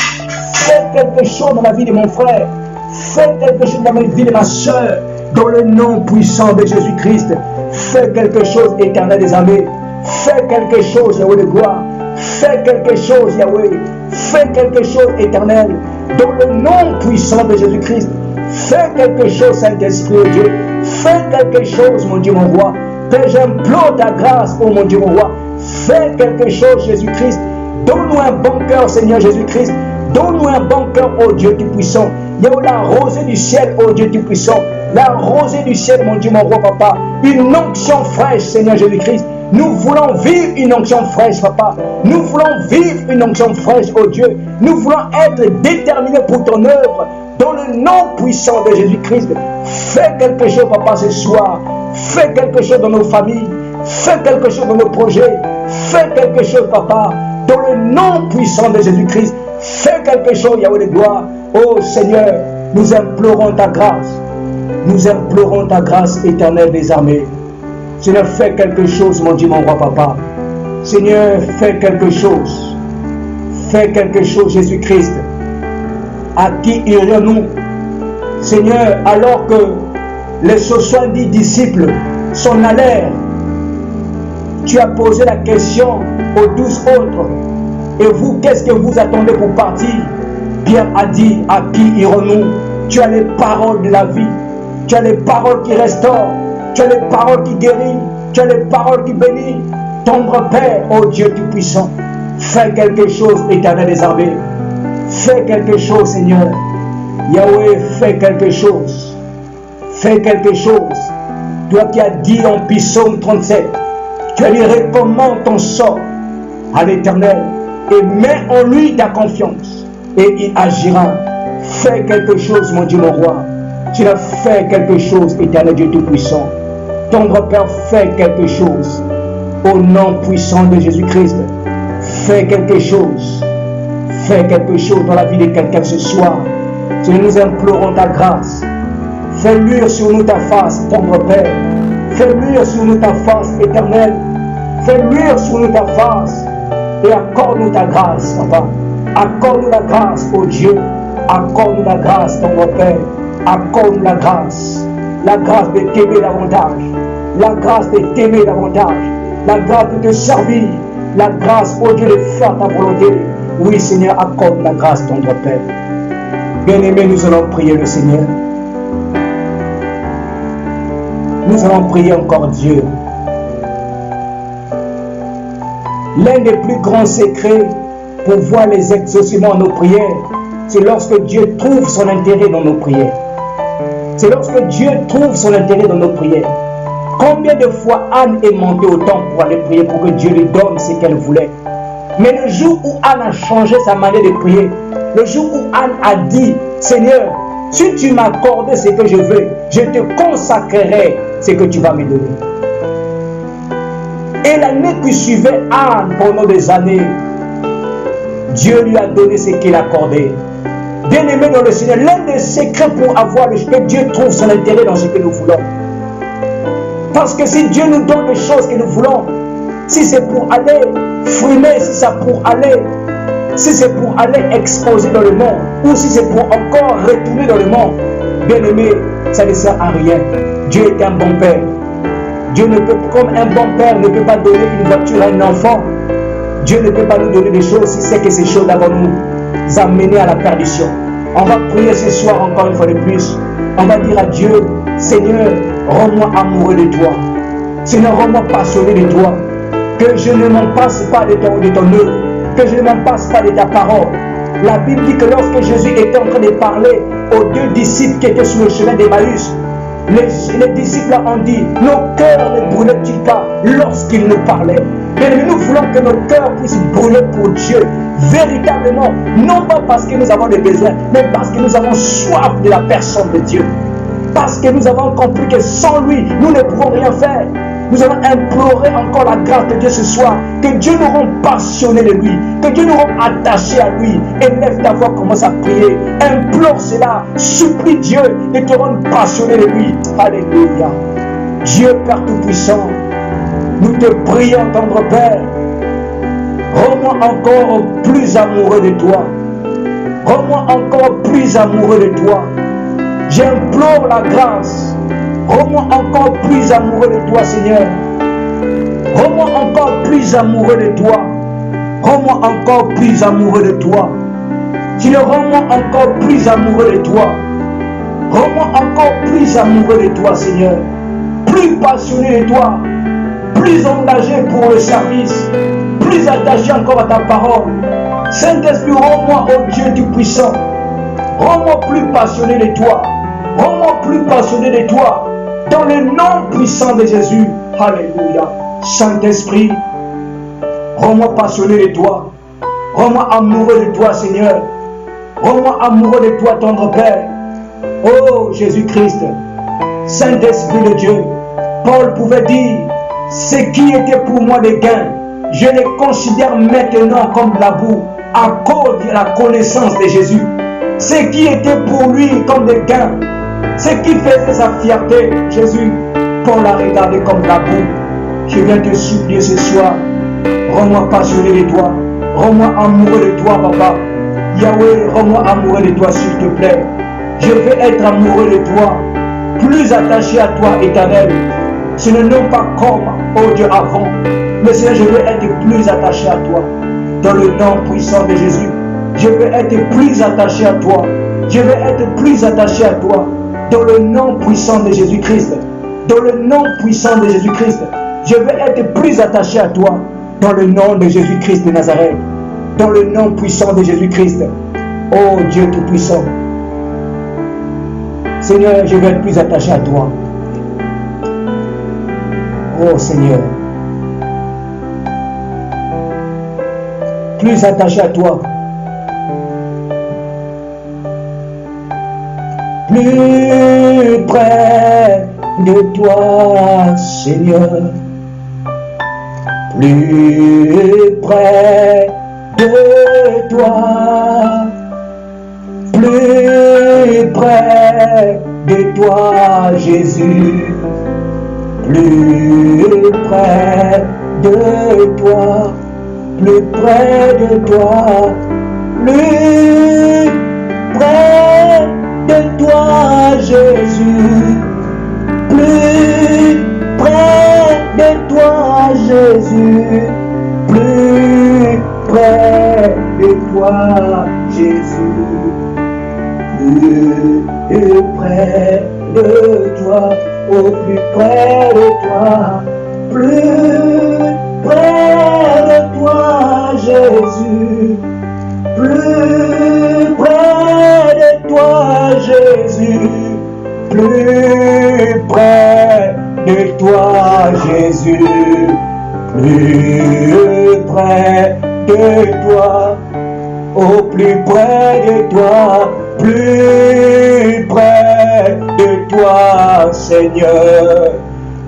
Fais quelque chose dans la vie de mon frère. Fais quelque chose dans la vie de ma soeur. Dans le nom puissant de Jésus-Christ. Fais quelque chose, Éternel des armées. Fais quelque chose, Yahweh de gloire. Fais quelque chose, Yahweh. Fais quelque chose, Éternel. Dans le nom puissant de Jésus-Christ. Fais quelque chose, Saint-Esprit, oh Dieu. Fais quelque chose, mon Dieu, mon roi. Père, j'implore ta grâce, oh mon Dieu, mon roi. Fais quelque chose, Jésus-Christ. Donne-nous un bon cœur, Seigneur Jésus-Christ. Donne-nous un bon cœur, ô Dieu Tout-Puissant. Yahweh, la rosée du ciel, ô Dieu Tout-Puissant. La rosée du ciel, mon Dieu, mon roi, papa. Une onction fraîche, Seigneur Jésus-Christ. Nous voulons vivre une onction fraîche, papa. Nous voulons vivre une onction fraîche, ô Dieu. Nous voulons être déterminés pour ton œuvre. Dans le nom puissant de Jésus-Christ. Fais quelque chose, papa, ce soir. Fais quelque chose dans nos familles. Fais quelque chose dans nos projets. Fais quelque chose, papa. Dans le nom puissant de Jésus-Christ. Fais quelque chose, Yahweh de gloire. Oh Seigneur, nous implorons ta grâce. Nous implorons ta grâce éternelle des armées. Seigneur, fais quelque chose, mon Dieu, mon roi, papa. Seigneur, fais quelque chose. Fais quelque chose, Jésus-Christ. À qui irions-nous? Seigneur, alors que les 70 disciples s'en allèrent, tu as posé la question aux 12 autres. Et vous, qu'est-ce que vous attendez pour partir? Pierre a dit, à qui irons-nous? Tu as les paroles de la vie. Tu as les paroles qui restaurent. Tu as les paroles qui guérissent. Tu as les paroles qui bénissent. Tendre Père, ô Dieu Tout-Puissant, fais quelque chose, Éternel des armées. Fais quelque chose, Seigneur. Yahweh, fais quelque chose. Fais quelque chose. Toi qui as dit en Psaume 37, tu as dit, recommande ton sort à l'Éternel et mets en lui ta confiance et il agira. Fais quelque chose, mon Dieu, mon roi. Tu as fait quelque chose, Éternel Dieu Tout-Puissant. Tendre Père, fais quelque chose. Au nom puissant de Jésus-Christ, fais quelque chose. Fais quelque chose dans la vie de quelqu'un ce soir. Nous implorons ta grâce. Fais luire sur nous ta face, tendre Père. Fais luire sur nous ta face, éternelle. Fais luire sur nous ta face et accorde-nous ta grâce, Papa. Accorde-nous la grâce, ô Dieu. Accorde-nous la grâce, tendre Père. Accorde-nous la grâce de t'aimer davantage, la grâce de t'aimer davantage, la grâce de te servir, la grâce, ô Dieu, de faire ta volonté. Oui, Seigneur, accorde la grâce, tendre Père. Bien-aimés, nous allons prier le Seigneur. Nous allons prier encore Dieu. L'un des plus grands secrets pour voir les exaucements de nos prières, c'est lorsque Dieu trouve son intérêt dans nos prières. C'est lorsque Dieu trouve son intérêt dans nos prières. Combien de fois Anne est montée au temple pour aller prier pour que Dieu lui donne ce qu'elle voulait. Mais le jour où Anne a changé sa manière de prier, le jour où Anne a dit, Seigneur, si tu m'accordes ce que je veux, je te consacrerai ce que tu vas me donner. Et l'année qui suivait Anne, pendant des années, Dieu lui a donné ce qu'il accordait. Bien-aimé dans le Seigneur, l'un des secrets pour avoir que Dieu trouve son intérêt dans ce que nous voulons. Parce que si Dieu nous donne des choses que nous voulons, si c'est pour aller frimer, si c'est pour aller exposer dans le monde, ou si c'est pour encore retourner dans le monde, bien-aimé, ça ne sert à rien. Dieu est un bon père. Dieu ne peut, comme un bon père ne peut pas donner une voiture à un enfant, Dieu ne peut pas nous donner des choses si c'est que ces choses vont nous amener à la perdition. On va prier ce soir encore une fois de plus. On va dire à Dieu, Seigneur, rends-moi amoureux de toi. Seigneur, rends-moi passionné de toi. Que je ne m'en passe pas de ton œuvre. Que je ne m'en passe pas de ta parole. La Bible dit que lorsque Jésus était en train de parler aux deux disciples qui étaient sur le chemin d'Emmaüs, les disciples ont dit, nos cœurs ne brûlaient-ils pas lorsqu'ils nous parlaient? Mais nous voulons que nos cœurs puissent brûler pour Dieu, véritablement, non pas parce que nous avons des besoins, mais parce que nous avons soif de la personne de Dieu. Parce que nous avons compris que sans lui, nous ne pouvons rien faire. Nous allons implorer encore la grâce de Dieu ce soir. Que Dieu nous rende passionnés de lui. Que Dieu nous rende attachés à lui. Élève ta voix, commence à prier. Implore cela. Supplie Dieu de te rendre passionné de lui. Alléluia. Dieu Père Tout-Puissant, nous te prions, tendre Père. Rends-moi encore plus amoureux de toi. Rends-moi encore plus amoureux de toi. J'implore la grâce. Rends-moi encore plus amoureux de toi, Seigneur. Rends-moi encore plus amoureux de toi. Rends-moi encore plus amoureux de toi. Seigneur, rends-moi encore plus amoureux de toi. Rends-moi encore plus amoureux de toi, Seigneur. Plus passionné de toi. Plus engagé pour le service. Plus attaché encore à ta parole. Saint-Esprit, rends-moi, ô Dieu Tout-Puissant. Rends-moi plus passionné de toi. Rends-moi plus passionné de toi. Dans le nom puissant de Jésus. Alléluia. Saint-Esprit, rends-moi passionné de toi. Rends-moi amoureux de toi, Seigneur. Rends-moi amoureux de toi, tendre Père. Oh Jésus-Christ, Saint-Esprit de Dieu. Paul pouvait dire, ce qui était pour moi des gains, je les considère maintenant comme de la boue à cause de la connaissance de Jésus. Ce qui était pour lui comme des gains, ce qui faisait sa fierté, Jésus, Paul l'a regardé comme de la boue. Je viens te supplier ce soir, rends-moi passionné de toi, rends-moi amoureux de toi, Papa. Yahweh, rends-moi amoureux de toi, s'il te plaît. Je veux être amoureux de toi, plus attaché à toi, Éternel. Ce n'est non pas comme, oh Dieu, avant, mais Seigneur, je veux être plus attaché à toi. Dans le nom puissant de Jésus, je veux être plus attaché à toi. Je veux être plus attaché à toi. Dans le nom puissant de Jésus-Christ. Dans le nom puissant de Jésus-Christ. Je veux être plus attaché à toi. Dans le nom de Jésus-Christ de Nazareth. Dans le nom puissant de Jésus-Christ. Oh Dieu Tout-Puissant. Seigneur, je veux être plus attaché à toi. Oh Seigneur. Plus attaché à toi. Plus près de toi, Seigneur. Plus près de toi. Plus près de toi, Jésus, plus près de toi, plus près de toi, plus près de toi, Jésus, plus près de toi, Jésus, plus près de toi, Jésus, plus près de toi, au plus près de toi, plus près de toi, Jésus, plus près de toi, Jésus, plus près de toi, Jésus, plus près de toi, au plus près de toi, plus près de toi, Seigneur,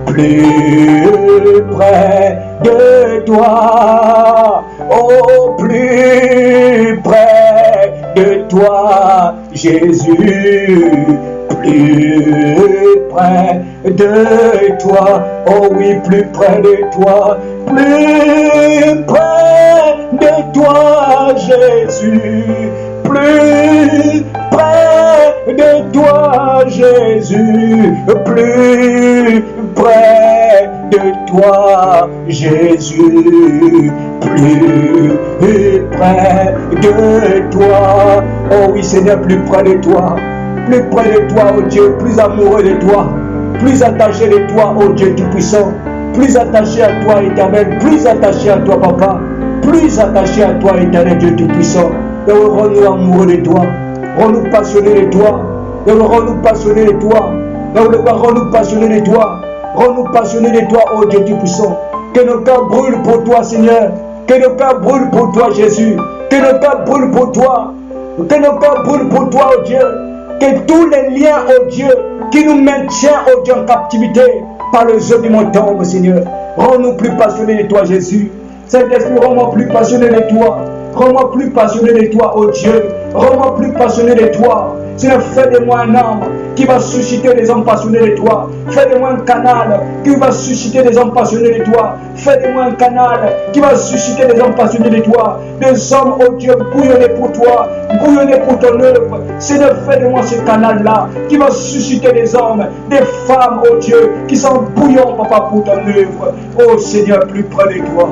plus près de toi, au plus près de toi, Jésus, plus près de toi, oh oui, plus près de toi, plus près de toi, Jésus, plus près de toi, Jésus, plus près de toi, Jésus, plus près de toi, oh oui, Seigneur, plus près de toi, oh Dieu, plus amoureux de toi, plus attaché de toi, oh Dieu Tout-Puissant, plus attaché à toi, Éternel, plus attaché à toi, Papa, plus attaché à toi, Éternel Dieu Tout-Puissant. Et rends-nous amoureux de toi, rends-nous passionnés de toi, et rends-nous passionnés de toi, et rends-nous passionnés de toi, rends-nous passionnés de toi, oh Dieu Tout-Puissant. Que nos cœurs brûlent pour toi, Seigneur, que nos cœurs brûlent pour toi, Jésus, que nos cœurs brûlent pour toi, que nos cœurs brûlent pour toi, oh Dieu. Que tous les liens, oh Dieu, qui nous maintiennent, oh Dieu, en captivité, par le jeu du monde tombe, Seigneur. Rends-nous plus passionnés de toi, Jésus. Saint-Esprit, rends-moi plus passionné de toi. Rends-moi plus passionné de toi, oh Dieu. Rends-moi plus passionné de toi. Seigneur, fais de moi un homme qui va susciter des hommes passionnés de toi. Fais de moi un canal qui va susciter des hommes passionnés de toi. Fais de moi un canal qui va susciter des hommes passionnés de toi. Des hommes, oh Dieu, bouillonnés pour toi, bouillonnés pour ton œuvre. Seigneur, fais de moi ce canal-là qui va susciter des hommes, des femmes, oh Dieu, qui sont bouillants, Papa, pour ton œuvre. Oh Seigneur, plus près de toi.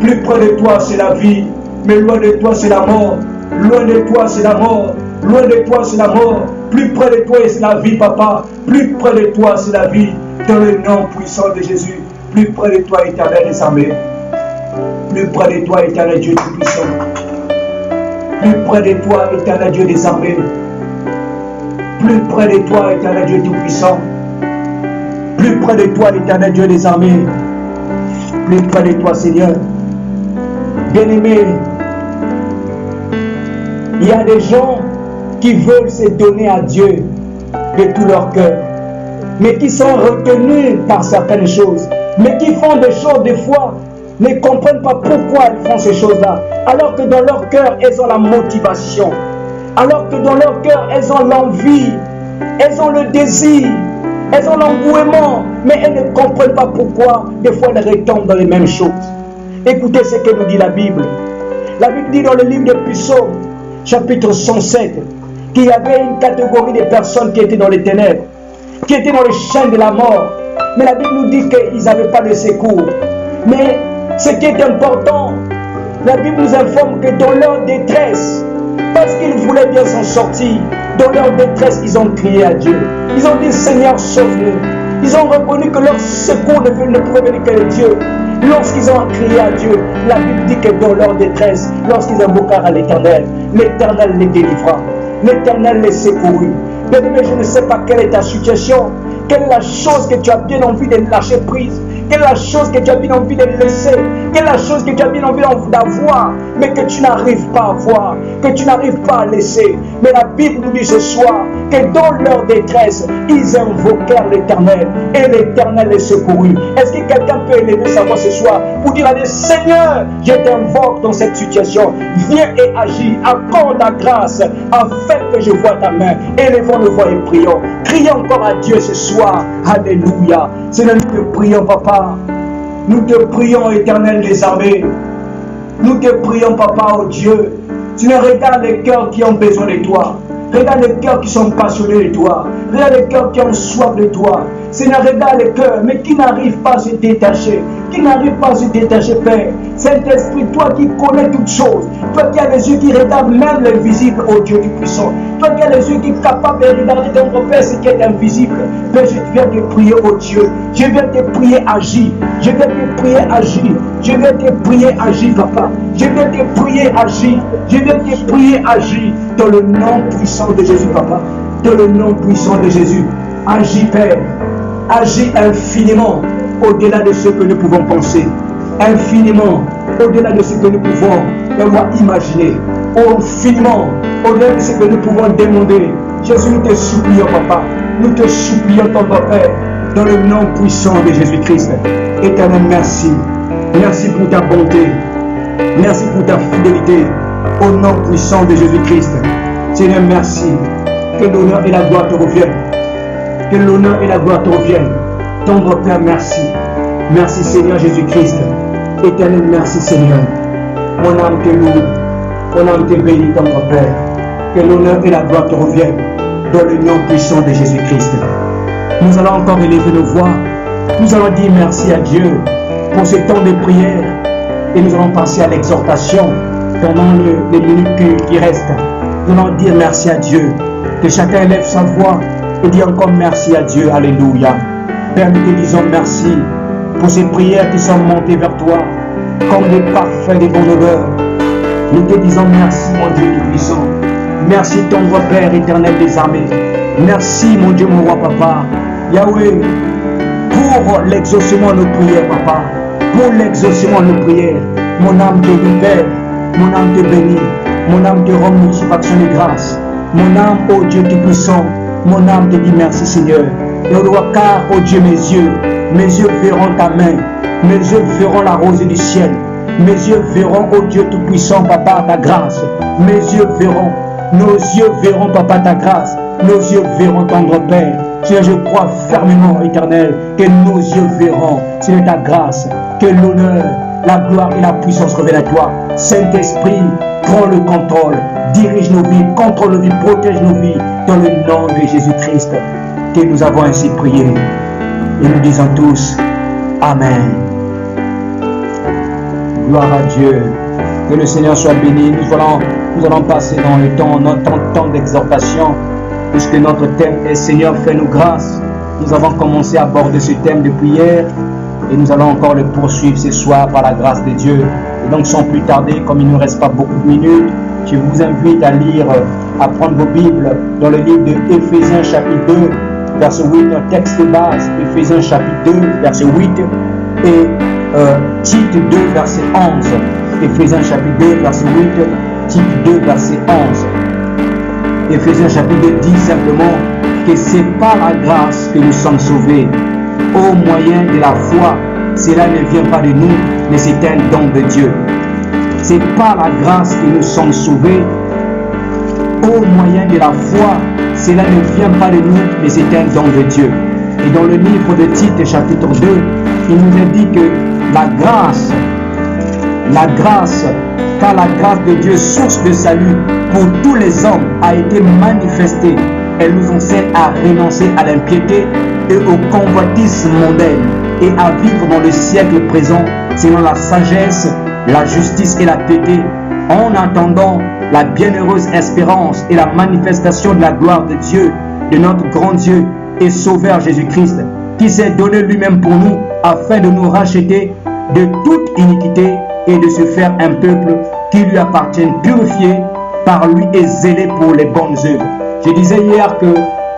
Plus près de toi, c'est la vie. Mais loin de toi, c'est la mort. Loin de toi, c'est la mort. Loin de toi, c'est la mort. Plus près de toi, c'est la vie, Papa. Plus près de toi, c'est la vie. Dans le nom puissant de Jésus. Plus près de toi, Éternel des armées. Plus près de toi, Éternel Dieu Tout-Puissant. Plus près de toi, Éternel Dieu des armées. Plus près de toi, Éternel Dieu Tout-Puissant. Plus près de toi, Éternel Dieu des armées. Plus près de toi, Seigneur. Bien-aimé, il y a des gens qui veulent se donner à Dieu de tout leur cœur, mais qui sont retenus par certaines choses, mais qui font des choses des fois, ne comprennent pas pourquoi ils font ces choses-là, alors que dans leur cœur, elles ont la motivation, alors que dans leur cœur, elles ont l'envie, elles ont le désir, elles ont l'engouement, mais elles ne comprennent pas pourquoi, des fois, elles retombent dans les mêmes choses. Écoutez ce que nous dit la Bible. La Bible dit dans le livre de Psaume, chapitre 107, qu'il y avait une catégorie de personnes qui étaient dans les ténèbres, qui étaient dans les chaînes de la mort. Mais la Bible nous dit qu'ils n'avaient pas de secours. Mais ce qui est important, la Bible nous informe que dans leur détresse, parce qu'ils voulaient bien s'en sortir, dans leur détresse, ils ont crié à Dieu. Ils ont dit, Seigneur, sauve-nous. Ils ont reconnu que leur secours ne pouvait venir que de Dieu. Lorsqu'ils ont crié à Dieu, la Bible dit que dans leur détresse, lorsqu'ils invoquèrent à l'Éternel, l'Éternel les délivra, l'Éternel les secourut. Bien-aimé, je ne sais pas quelle est ta situation, quelle est la chose que tu as bien envie de lâcher prise, Quelle est la chose que tu as bien envie de laisser? Quelle est la chose que tu as bien envie d'avoir, mais que tu n'arrives pas à voir, que tu n'arrives pas à laisser? Mais la Bible nous dit ce soir que dans leur détresse, ils invoquèrent l'Éternel et l'Éternel les secourut. Est-ce que quelqu'un peut élever sa voix ce soir pour dire à Dieu, Seigneur, je t'invoque dans cette situation, viens et agis, accorde ta grâce afin que je voie ta main. Élevons nos voix et prions. Crions encore à Dieu ce soir. Alléluia. Seigneur, nous te prions, Papa. Nous te prions, Éternel des armées. Nous te prions, Papa, oh Dieu. Seigneur, regarde les cœurs qui ont besoin de toi. Regarde les cœurs qui sont passionnés de toi. Regarde les cœurs qui ont soif de toi. Seigneur, regarde les cœurs, mais qui n'arrivent pas à se détacher. Qui n'arrivent pas à se détacher, Père. Saint-Esprit, toi qui connais toutes choses. Toi qui as les yeux qui regardent même l'invisible, ô Dieu Tout-Puissant. Toi qui as les yeux qui sont capables de regarder ton Père ce qui est invisible. Père, je viens te prier, ô Dieu. Je viens te prier, agis. Je viens te prier, agis. Je viens te prier, agis, Papa. Je viens te prier, agis. Je viens te prier, agis. Dans le nom puissant de Jésus, Papa. Dans le nom puissant de Jésus. Agis, Père. Agis infiniment au-delà de ce que nous pouvons penser. Infiniment au-delà de ce que nous pouvons imaginer. Infiniment au-delà de ce que nous pouvons demander. Jésus, nous te supplions, Papa. Nous te supplions, ton Père, dans le nom puissant de Jésus-Christ. Éternel, merci. Merci pour ta bonté. Merci pour ta fidélité. Au nom puissant de Jésus-Christ. Seigneur, merci. Que l'honneur et la gloire te reviennent. Que l'honneur et la gloire te reviennent. Tendre Père, merci. Merci Seigneur Jésus-Christ. Éternel, merci Seigneur. Mon âme te loue. Mon âme te bénit, tendre Père. Que l'honneur et la gloire te reviennent. Dans le nom puissant de Jésus-Christ. Nous allons encore élever nos voix. Nous allons dire merci à Dieu pour ce temps de prière. Et nous allons passer à l'exhortation pendant les minutes qui restent. Nous allons dire merci à Dieu. Que chacun élève sa voix et dit encore merci à Dieu. Alléluia. Père, nous te disons merci pour ces prières qui sont montées vers toi comme des parfums de bonne odeur. Nous te disons merci, mon Dieu Tout-Puissant. Merci, tendre Père éternel des armées. Merci, mon Dieu, mon roi, Papa. Yahweh, pour l'exaucement de nos prières, Papa. Pour l'exaucement de nos prières. Mon âme te libère. Mon âme te bénit. Mon âme te rend une satisfaction de grâce. Mon âme, ô Dieu Tout-Puissant, mon âme te dit merci, Seigneur. Et au roi, car, ô Dieu, mes yeux verront ta main. Mes yeux verront la rosée du ciel. Mes yeux verront, ô Dieu Tout-Puissant, Papa, ta grâce. Mes yeux verront. Nos yeux verront, Papa, ta grâce. Nos yeux verront, tendre Père. Seigneur, je crois fermement, Éternel, que nos yeux verront, Seigneur, ta grâce. Que l'honneur, la gloire et la puissance reviennent à toi. Saint-Esprit, prends le contrôle. Dirige nos vies, contrôle nos vies, protège nos vies. Dans le nom de Jésus-Christ, que nous avons ainsi prié. Et nous disons tous, Amen. Gloire à Dieu. Que le Seigneur soit béni. Nous allons passer dans le temps, notre temps d'exhortation, puisque notre thème est Seigneur, fais-nous grâce. Nous avons commencé à aborder ce thème de prière et nous allons encore le poursuivre ce soir par la grâce de Dieu. Et donc sans plus tarder, comme il ne nous reste pas beaucoup de minutes, je vous invite à lire, à prendre vos Bibles dans le livre de Éphésiens chapitre 2, verset 8, notre texte de base, Éphésiens chapitre 2, verset 8 et Tite 2, verset 11. Éphésiens chapitre 2, verset 8, Tite 2, verset 11. Éphésiens chapitre 2 dit simplement que c'est par la grâce que nous sommes sauvés, au moyen de la foi. Cela ne vient pas de nous, mais c'est un don de Dieu. C'est par la grâce que nous sommes sauvés, au moyen de la foi. Cela ne vient pas de nous, mais c'est un don de Dieu. Et dans le livre de Tite, chapitre 2, il nous indique que la grâce, car la grâce de Dieu, source de salut pour tous les hommes, a été manifestée. Elle nous enseigne à renoncer à l'impiété et au convoitisme mondain et à vivre dans le siècle présent selon la sagesse, la justice et la piété, en attendant la bienheureuse espérance et la manifestation de la gloire de Dieu, de notre grand Dieu et Sauveur Jésus-Christ, qui s'est donné lui-même pour nous afin de nous racheter de toute iniquité et de se faire un peuple qui lui appartienne, purifié par lui et zélé pour les bonnes œuvres. Je disais hier que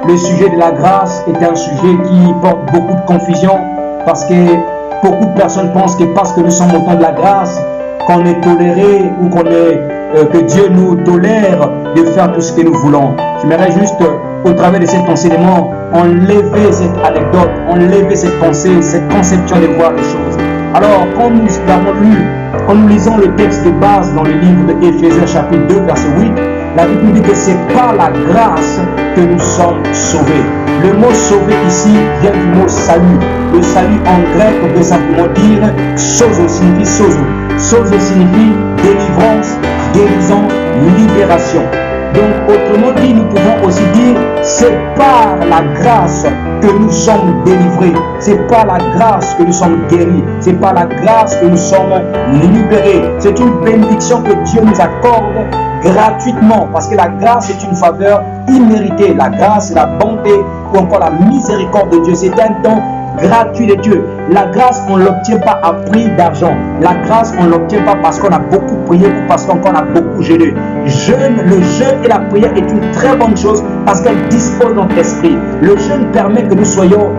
le sujet de la grâce est un sujet qui porte beaucoup de confusion parce que Beaucoup de personnes pensent que parce que nous sommes au temps de la grâce, qu'on est toléré ou que Dieu nous tolère de faire tout ce que nous voulons. J'aimerais juste, au travers de cet enseignement, enlever cette anecdote, enlever cette pensée, cette conception de voir les choses. Alors, quand nous avons lu, en nous lisant le texte de base dans le livre de Éphésiens chapitre 2, verset 8, la Bible dit que c'est par la grâce que nous sommes sauvés. Le mot sauvé ici vient du mot salut. Le salut en grec veut simplement dire sozo, signifie sozo. Sozo signifie délivrance, guérison, libération. Donc, autrement dit, nous pouvons aussi dire c'est par la grâce que nous sommes délivrés. C'est par la grâce que nous sommes guéris. C'est par la grâce que nous sommes libérés. C'est une bénédiction que Dieu nous accorde gratuitement, parce que la grâce est une faveur imméritée. La grâce, la bonté ou encore la miséricorde de Dieu, c'est un don gratuit de Dieu. La grâce, on ne l'obtient pas à prix d'argent. La grâce, on ne l'obtient pas parce qu'on a beaucoup prié ou parce qu'on a beaucoup jeûné. Le jeûne et la prière est une très bonne chose parce qu'elle dispose notre esprit. Le jeûne permet que nous soyons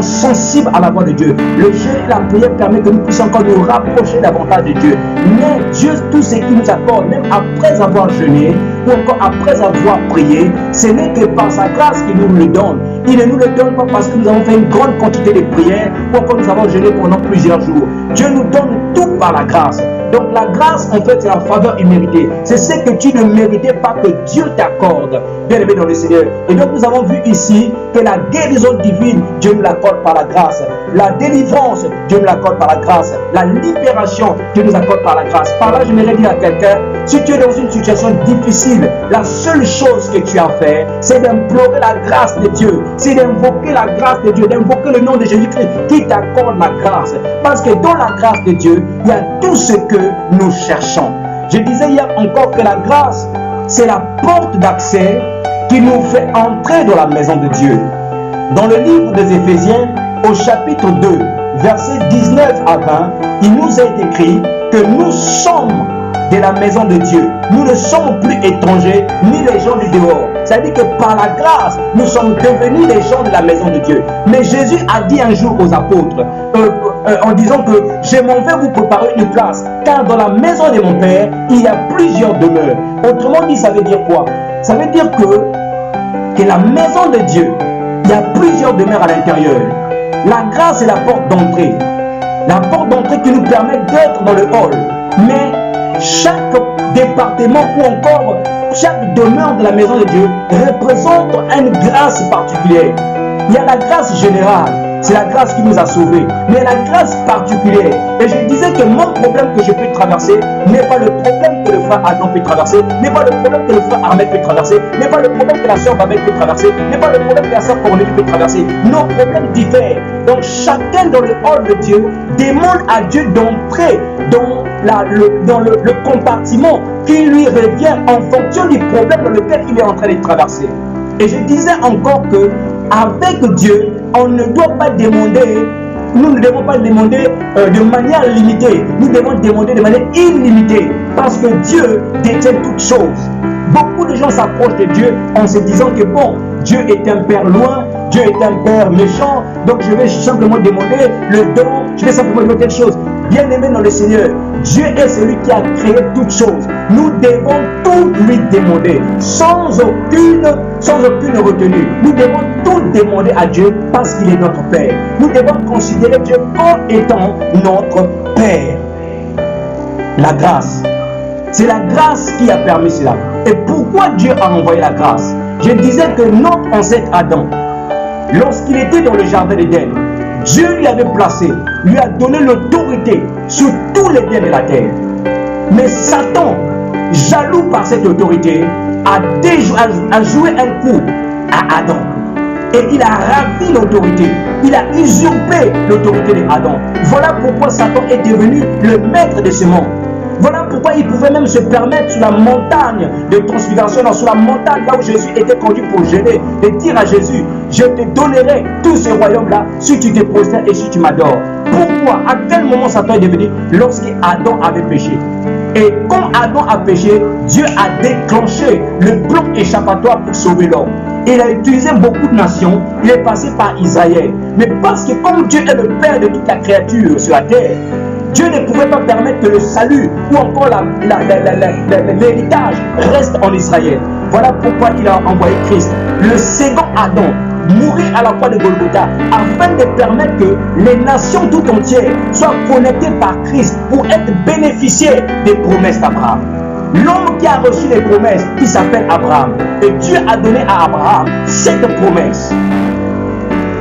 sensibles à la voix de Dieu. Le jeûne et la prière permet que nous puissions encore nous rapprocher davantage de Dieu. Mais Dieu, tout ce qu'il nous accorde, même après avoir jeûné ou encore après avoir prié, ce n'est que par sa grâce qu'il nous le donne. Il ne nous le donne pas parce que nous avons fait une grande quantité de prières ou encore nous avons jeûné pendant plusieurs jours. Dieu nous donne tout par la grâce. Donc la grâce, en fait, c'est la faveur imméritée. C'est ce que tu ne méritais pas que Dieu t'accorde, bien aimé dans le Seigneur. Et donc nous avons vu ici que la guérison divine, Dieu nous l'accorde par la grâce. La délivrance, Dieu nous l'accorde par la grâce. La libération, Dieu nous accorde par la grâce. Par là, j'aimerais dire à quelqu'un, si tu es dans une situation difficile, la seule chose que tu as fait, c'est d'implorer la grâce de Dieu. C'est d'invoquer la grâce de Dieu, d'invoquer le nom de Jésus-Christ qui t'accorde la grâce. Parce que dans la grâce de Dieu, il y a tout ce que nous cherchons. Je disais hier encore que la grâce, c'est la porte d'accès qui nous fait entrer dans la maison de Dieu. Dans le livre des Éphésiens, au chapitre 2, versets 19 à 20, il nous est écrit que nous sommes de la maison de Dieu. Nous ne sommes plus étrangers ni les gens du dehors. C'est-à-dire que par la grâce, nous sommes devenus les gens de la maison de Dieu. Mais Jésus a dit un jour aux apôtres, en disant que je m'en vais vous préparer une place, car dans la maison de mon Père, il y a plusieurs demeures. Autrement dit, ça veut dire quoi? Ça veut dire que la maison de Dieu, il y a plusieurs demeures à l'intérieur. La grâce est la porte d'entrée. La porte d'entrée qui nous permet d'être dans le hall. Mais chaque département ou encore chaque demeure de la maison de Dieu représente une grâce particulière. Il y a la grâce générale, c'est la grâce qui nous a sauvés. Mais la grâce particulière, et je disais que mon problème que je peux traverser n'est pas le problème que le frère Adam peut traverser, n'est pas le problème que le frère Ahmed peut traverser, n'est pas le problème que la sœur Babel peut traverser, n'est pas le problème que la sœur Cornélie peut traverser. Nos problèmes diffèrent. Donc chacun dans le hall de Dieu demande à Dieu d'entrer dans le compartiment qui lui revient en fonction du problème dans lequel il est en train de traverser. Et je disais encore que avec Dieu, on ne doit pas demander, nous ne devons pas demander de manière limitée, nous devons demander de manière illimitée, parce que Dieu détient toutes choses. Beaucoup de gens s'approchent de Dieu en se disant que bon, Dieu est un Père loin, Dieu est un Père méchant, donc je vais simplement demander le don, je vais simplement demander telle chose. Bien aimé dans le Seigneur, Dieu est celui qui a créé toutes choses. Nous devons tout lui demander, sans aucune retenue. Nous devons tout demander à Dieu parce qu'il est notre Père. Nous devons considérer Dieu comme étant notre Père. La grâce. C'est la grâce qui a permis cela. Et pourquoi Dieu a envoyé la grâce? Je disais que notre ancêtre Adam, lorsqu'il était dans le jardin d'Éden, Dieu lui avait placé, lui a donné l'autorité sur tous les biens de la terre. Mais Satan, jaloux par cette autorité, a joué un coup à Adam. Et il a ravi l'autorité. Il a usurpé l'autorité d'Adam. Voilà pourquoi Satan est devenu le maître de ce monde. Voilà pourquoi il pouvait même se permettre sur la montagne de transfiguration, sur la montagne là où Jésus était conduit pour gêner, de dire à Jésus, je te donnerai tout ce royaume-là si tu te prosternes et si tu m'adores. Pourquoi? À quel moment Satan est devenu? Lorsqu'Adam avait péché. Et quand Adam a péché, Dieu a déclenché le plan échappatoire pour sauver l'homme. il a utilisé beaucoup de nations, il est passé par Israël. Mais parce que comme Dieu est le Père de toute la créature sur la terre, Dieu ne pouvait pas permettre que le salut ou encore l'héritage reste en Israël. Voilà pourquoi il a envoyé Christ, le second Adam, mourir à la croix de Golgotha, afin de permettre que les nations tout entières soient connectées par Christ pour être bénéficiaires des promesses d'Abraham. L'homme qui a reçu les promesses, qui s'appelle Abraham. Et Dieu a donné à Abraham cette promesse.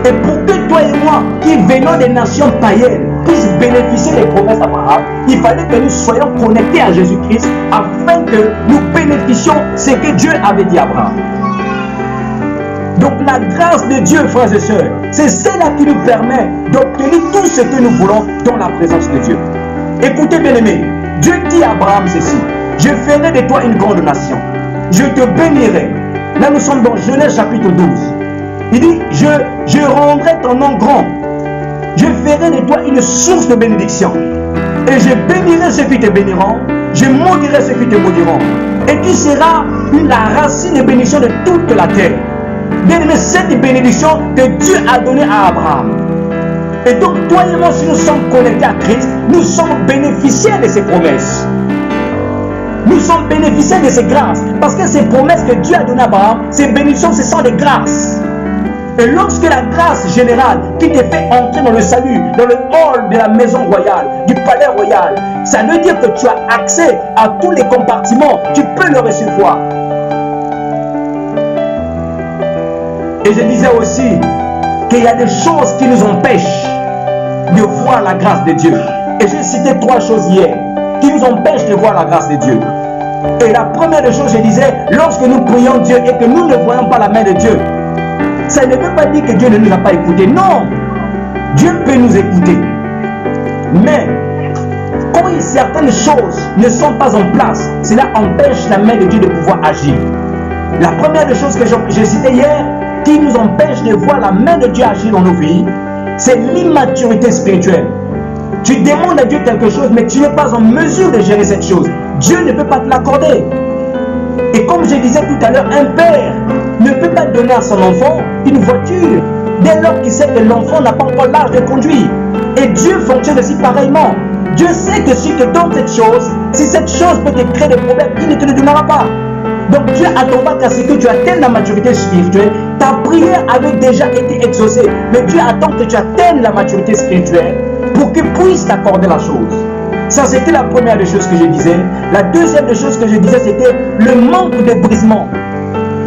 Et pour que toi et moi, qui venons des nations païennes, puissent bénéficier des promesses d'Abraham, il fallait que nous soyons connectés à Jésus-Christ afin que nous bénéficions ce que Dieu avait dit à Abraham. Donc la grâce de Dieu, frères et sœurs, c'est celle qui nous permet d'obtenir tout ce que nous voulons dans la présence de Dieu. Écoutez bien aimé, Dieu dit à Abraham ceci: je ferai de toi une grande nation, je te bénirai. Là nous sommes dans Genèse chapitre 12. Il dit, je rendrai ton nom grand, je ferai de toi une source de bénédiction, et je bénirai ceux qui te béniront, je maudirai ceux qui te maudiront, et tu seras la racine de bénédiction de toute la terre. Bien-aimé, cette bénédiction que Dieu a donnée à Abraham. Et donc toi et moi, si nous sommes connectés à Christ, nous sommes bénéficiaires de ces promesses. Nous sommes bénéficiaires de ces grâces, parce que ces promesses que Dieu a données à Abraham, ces bénédictions, ce sont des grâces. Et lorsque la grâce générale qui te fait entrer dans le salut, dans le hall de la maison royale, du palais royal, ça veut dire que tu as accès à tous les compartiments, tu peux le recevoir. Et je disais aussi qu'il y a des choses qui nous empêchent de voir la grâce de Dieu. Et j'ai cité 3 choses hier qui nous empêchent de voir la grâce de Dieu. Et la première des choses, je disais, lorsque nous prions Dieu et que nous ne voyons pas la main de Dieu, ça ne veut pas dire que Dieu ne nous a pas écoutés. Non, Dieu peut nous écouter. Mais quand certaines choses ne sont pas en place, cela empêche la main de Dieu de pouvoir agir. La première des choses que j'ai citée hier, qui nous empêche de voir la main de Dieu agir dans nos vies, c'est l'immaturité spirituelle. Tu demandes à Dieu quelque chose, mais tu n'es pas en mesure de gérer cette chose. Dieu ne peut pas te l'accorder. Et comme je disais tout à l'heure, un père ne peut pas donner à son enfant une voiture dès lors qu'il sait que l'enfant n'a pas encore l'âge de conduire. Et Dieu fonctionne aussi pareillement. Dieu sait que si tu donnes cette chose, si cette chose peut te créer des problèmes, il ne te le donnera pas. Donc Dieu attendra qu'à ce que tu atteignes la maturité spirituelle. Ta prière avait déjà été exaucée, mais Dieu attend que tu atteignes la maturité spirituelle pour qu'il puisse t'accorder la chose. Ça, c'était la première des choses que je disais. La deuxième des choses que je disais, c'était le manque de brisement.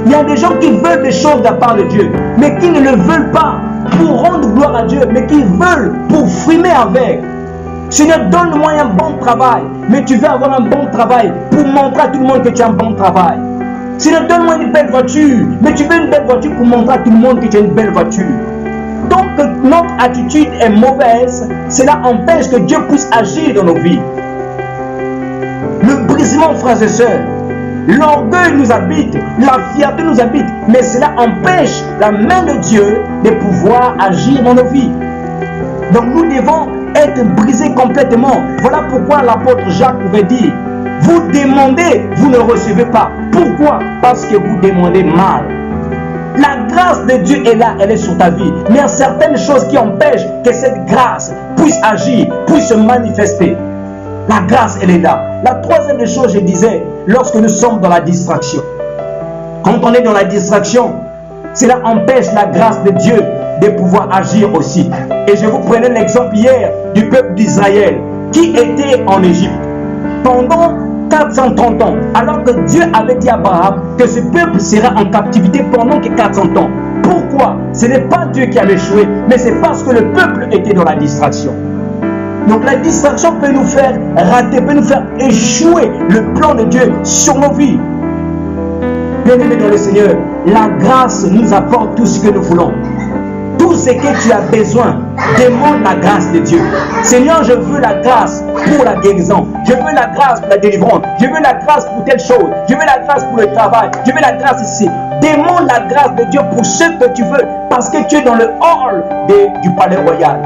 Il y a des gens qui veulent des choses de la part de Dieu, mais qui ne le veulent pas pour rendre gloire à Dieu, mais qui veulent pour frimer avec. Seigneur, donne-moi un bon travail, mais tu veux avoir un bon travail pour montrer à tout le monde que tu as un bon travail. Seigneur, donne-moi une belle voiture, mais tu veux une belle voiture pour montrer à tout le monde que tu as une belle voiture. Donc, notre attitude est mauvaise, cela empêche que Dieu puisse agir dans nos vies. Le brisement, frères et sœurs, l'orgueil nous habite, la fierté nous habite, mais cela empêche la main de Dieu de pouvoir agir dans nos vies. Donc, nous devons être brisés complètement. Voilà pourquoi l'apôtre Jacques pouvait dire: vous demandez, vous ne recevez pas. Pourquoi? Parce que vous demandez mal. La grâce de Dieu est là, elle est sur ta vie. Mais il y a certaines choses qui empêchent que cette grâce puisse agir, puisse se manifester. La grâce, elle est là. La troisième des choses, je disais, lorsque nous sommes dans la distraction. Quand on est dans la distraction, cela empêche la grâce de Dieu de pouvoir agir aussi. Et je vous prenais l'exemple hier du peuple d'Israël qui était en Égypte pendant 430 ans, alors que Dieu avait dit à Abraham que ce peuple sera en captivité pendant que 400 ans. Pourquoi? Ce n'est pas Dieu qui avait échoué, mais c'est parce que le peuple était dans la distraction. Donc la distraction peut nous faire rater, peut nous faire échouer le plan de Dieu sur nos vies. Bien-aimés dans le Seigneur, la grâce nous apporte tout ce que nous voulons. Tout ce que tu as besoin, demande la grâce de Dieu. Seigneur, je veux la grâce pour la guérison. Je veux la grâce pour la délivrance. Je veux la grâce pour telle chose. Je veux la grâce pour le travail. Je veux la grâce ici. Demande la grâce de Dieu pour ce que tu veux, parce que tu es dans le hall du palais royal.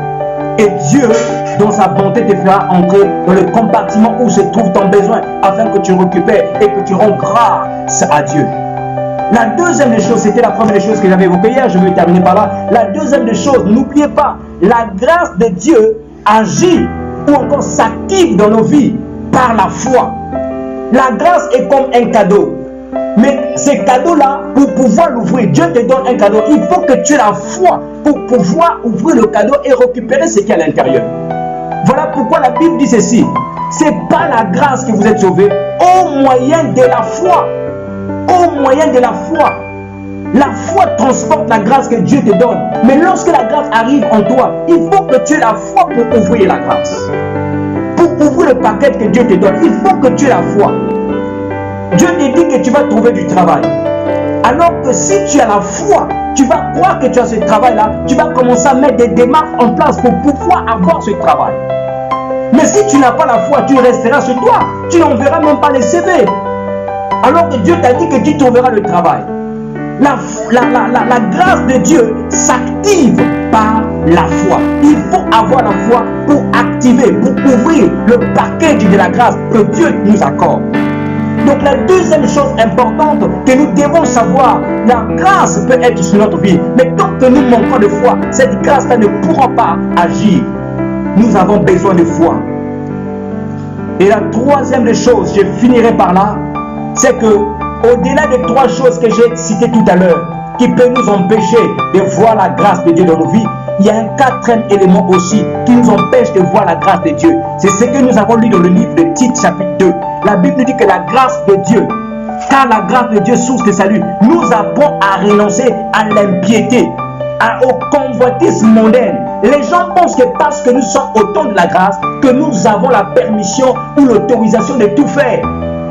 Et Dieu, dans sa bonté, te fera entrer dans le compartiment où se trouve ton besoin, afin que tu récupères et que tu rends grâce à Dieu. La deuxième des choses, c'était la première des choses que j'avais évoquée hier, je vais terminer par là. La deuxième des choses, n'oubliez pas, la grâce de Dieu agit ou encore s'active dans nos vies par la foi. La grâce est comme un cadeau. Mais ce cadeau-là, pour pouvoir l'ouvrir, Dieu te donne un cadeau. Il faut que tu aies la foi pour pouvoir ouvrir le cadeau et récupérer ce qui est à l'intérieur. Voilà pourquoi la Bible dit ceci. C'est par la grâce que vous êtes sauvés au moyen de la foi. Au moyen de la foi. La foi transporte la grâce que Dieu te donne. Mais lorsque la grâce arrive en toi, il faut que tu aies la foi pour ouvrir la grâce. Pour ouvrir le paquet que Dieu te donne, il faut que tu aies la foi. Dieu te dit que tu vas trouver du travail. Alors que si tu as la foi, tu vas croire que tu as ce travail-là, tu vas commencer à mettre des démarches en place pour pouvoir avoir ce travail. Mais si tu n'as pas la foi, tu resteras sur toi. Tu n'enverras même pas les CV. Alors que Dieu t'a dit que tu trouveras le travail. La grâce de Dieu s'active par la foi. Il faut avoir la foi pour activer, pour ouvrir le paquet de la grâce que Dieu nous accorde. Donc la deuxième chose importante que nous devons savoir, la grâce peut être sur notre vie. Mais tant que nous manquons de foi, cette grâce-là ne pourra pas agir. Nous avons besoin de foi. Et la troisième des choses, je finirai par là, c'est que au-delà des trois choses que j'ai citées tout à l'heure, qui peut nous empêcher de voir la grâce de Dieu dans nos vies, il y a un quatrième élément aussi qui nous empêche de voir la grâce de Dieu. C'est ce que nous avons lu dans le livre de Tite chapitre 2. La Bible nous dit que la grâce de Dieu, car la grâce de Dieu source de salut, nous apprend à renoncer à l'impiété, au convoitisme mondain. Les gens pensent que parce que nous sommes au temps de la grâce, que nous avons la permission ou l'autorisation de tout faire.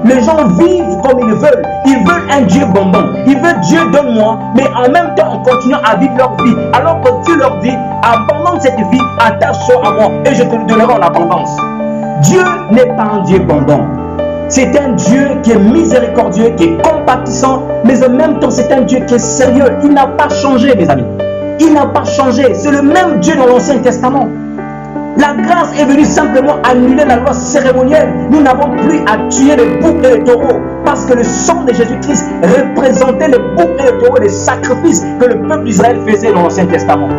Les gens vivent comme ils veulent. Ils veulent un Dieu bonbon. Ils veulent Dieu donne-moi, mais en même temps on continue à vivre leur vie. Alors que Dieu leur dit, abandonne cette vie, attache-toi à moi et je te le donnerai en abondance. Dieu n'est pas un Dieu bonbon. C'est un Dieu qui est miséricordieux, qui est compatissant, mais en même temps c'est un Dieu qui est sérieux. Il n'a pas changé, mes amis. Il n'a pas changé. C'est le même Dieu dans l'Ancien Testament. La grâce est venue simplement annuler la loi cérémonielle. Nous n'avons plus à tuer les boucs et les taureaux parce que le sang de Jésus-Christ représentait les boucs et les taureaux, les sacrifices que le peuple d'Israël faisait dans l'Ancien Testament.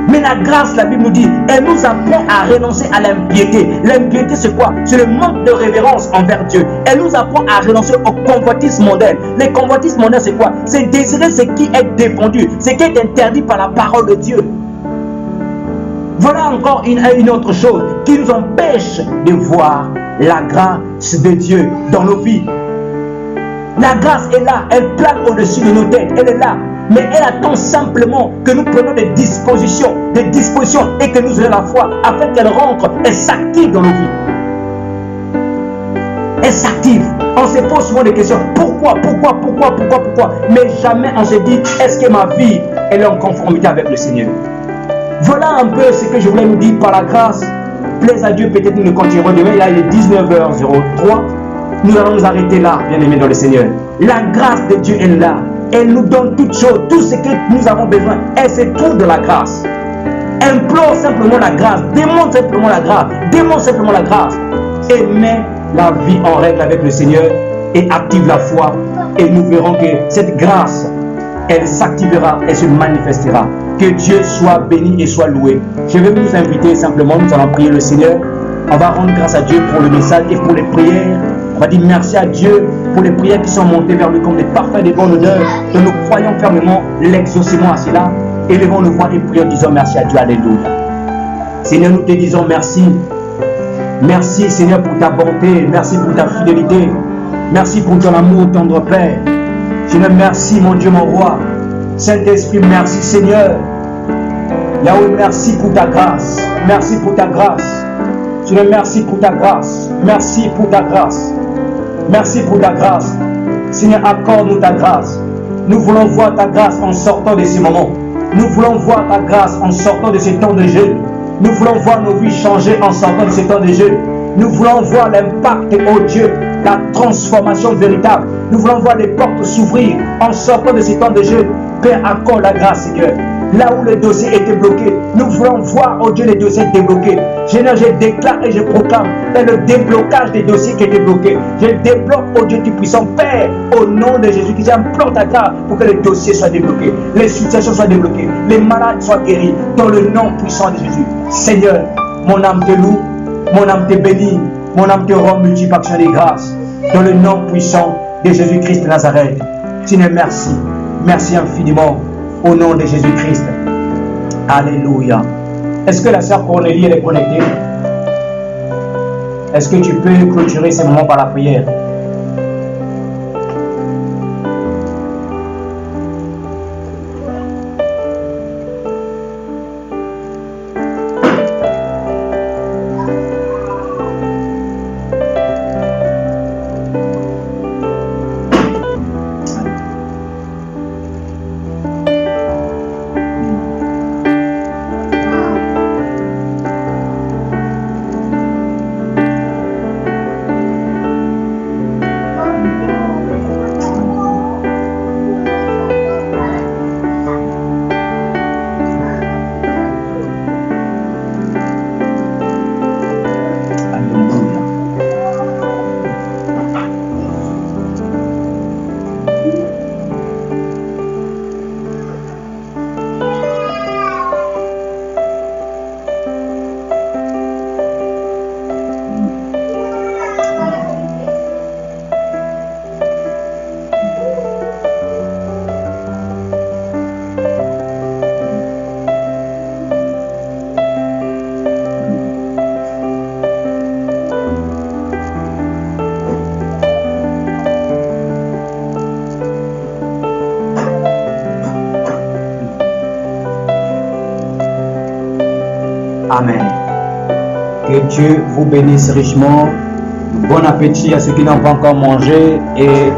Mais la grâce, la Bible nous dit, elle nous apprend à renoncer à l'impiété. L'impiété, c'est quoi? C'est le manque de révérence envers Dieu. Elle nous apprend à renoncer au convoitisme mondain. Les convoitismes mondains, c'est quoi? C'est désirer ce qui est défendu, ce qui est interdit par la parole de Dieu. Voilà encore une autre chose qui nous empêche de voir la grâce de Dieu dans nos vies. La grâce est là, elle plane au-dessus de nos têtes, elle est là. Mais elle attend simplement que nous prenions des dispositions et que nous ayons la foi afin qu'elle rentre et s'active dans nos vies. Elle s'active. On se pose souvent des questions. Pourquoi? Mais jamais on se dit, est-ce que ma vie elle est en conformité avec le Seigneur? Voilà un peu ce que je voulais nous dire par la grâce. Plaise à Dieu, peut-être nous continuerons demain. Là, il est 19h03. Nous allons nous arrêter là, bien-aimés dans le Seigneur. La grâce de Dieu est là. Elle nous donne toutes choses, tout ce que nous avons besoin. Elle se trouve de la grâce. Implore simplement la grâce. Demande simplement la grâce. Demande simplement la grâce. Et mets la vie en règle avec le Seigneur et active la foi. Et nous verrons que cette grâce, elle s'activera et se manifestera. Que Dieu soit béni et soit loué. Je vais vous inviter simplement, nous allons prier le Seigneur. On va rendre grâce à Dieu pour le message et pour les prières. On va dire merci à Dieu pour les prières qui sont montées vers lui comme des parfums de bonne odeur. Et nous croyons fermement l'exaucement à cela. Élevons nos voix et prions, disons merci à Dieu. Alléluia. Seigneur, nous te disons merci. Merci Seigneur pour ta bonté. Merci pour ta fidélité. Merci pour ton amour, tendre Père. Seigneur, merci mon Dieu, mon roi. Saint-Esprit, merci Seigneur. Yahweh, merci pour ta grâce. Merci pour ta grâce. Seigneur, merci pour ta grâce. Merci pour ta grâce. Merci pour ta grâce. Seigneur, accorde-nous ta grâce. Nous voulons voir ta grâce en sortant de ces moments. Nous voulons voir ta grâce en sortant de ce temps de jeûne. Nous voulons voir nos vies changer en sortant de ce temps de jeûne. Nous voulons voir l'impact, oh Dieu, la transformation véritable. Nous voulons voir les portes s'ouvrir en sortant de ce temps de jeûne. Père, accorde la grâce, Seigneur. là où les dossiers étaient bloqués. Nous voulons voir, oh Dieu, les dossiers débloqués. Seigneur, je déclare et je proclame le déblocage des dossiers qui étaient bloqués. Je débloque, oh Dieu Tout-Puissant, Père, au nom de Jésus, qui j'implore ta grâce pour que les dossiers soient débloqués, les situations soient débloquées, les malades soient guéris, dans le nom puissant de Jésus. Seigneur, mon âme te loue, mon âme te bénit, mon âme te rend multiple action des grâces, dans le nom puissant de Jésus-Christ de Nazareth. Seigneur, merci. Merci infiniment au nom de Jésus-Christ. Alléluia. Est-ce que la sœur Cornélie elle est connectée? Est-ce que tu peux clôturer ces moments par la prière? Amen. Que Dieu vous bénisse richement. Bon appétit à ceux qui n'ont pas encore mangé. Et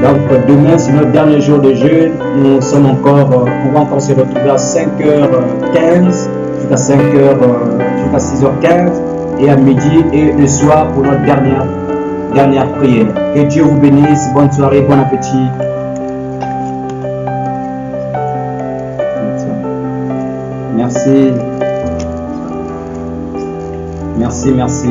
donc demain, c'est notre dernier jour de jeûne. Nous sommes encore, on va encore se retrouver à 5h15 jusqu'à 6h15 et à midi et le soir pour notre dernière prière. Que Dieu vous bénisse. Bonne soirée, bon appétit. Merci. Merci.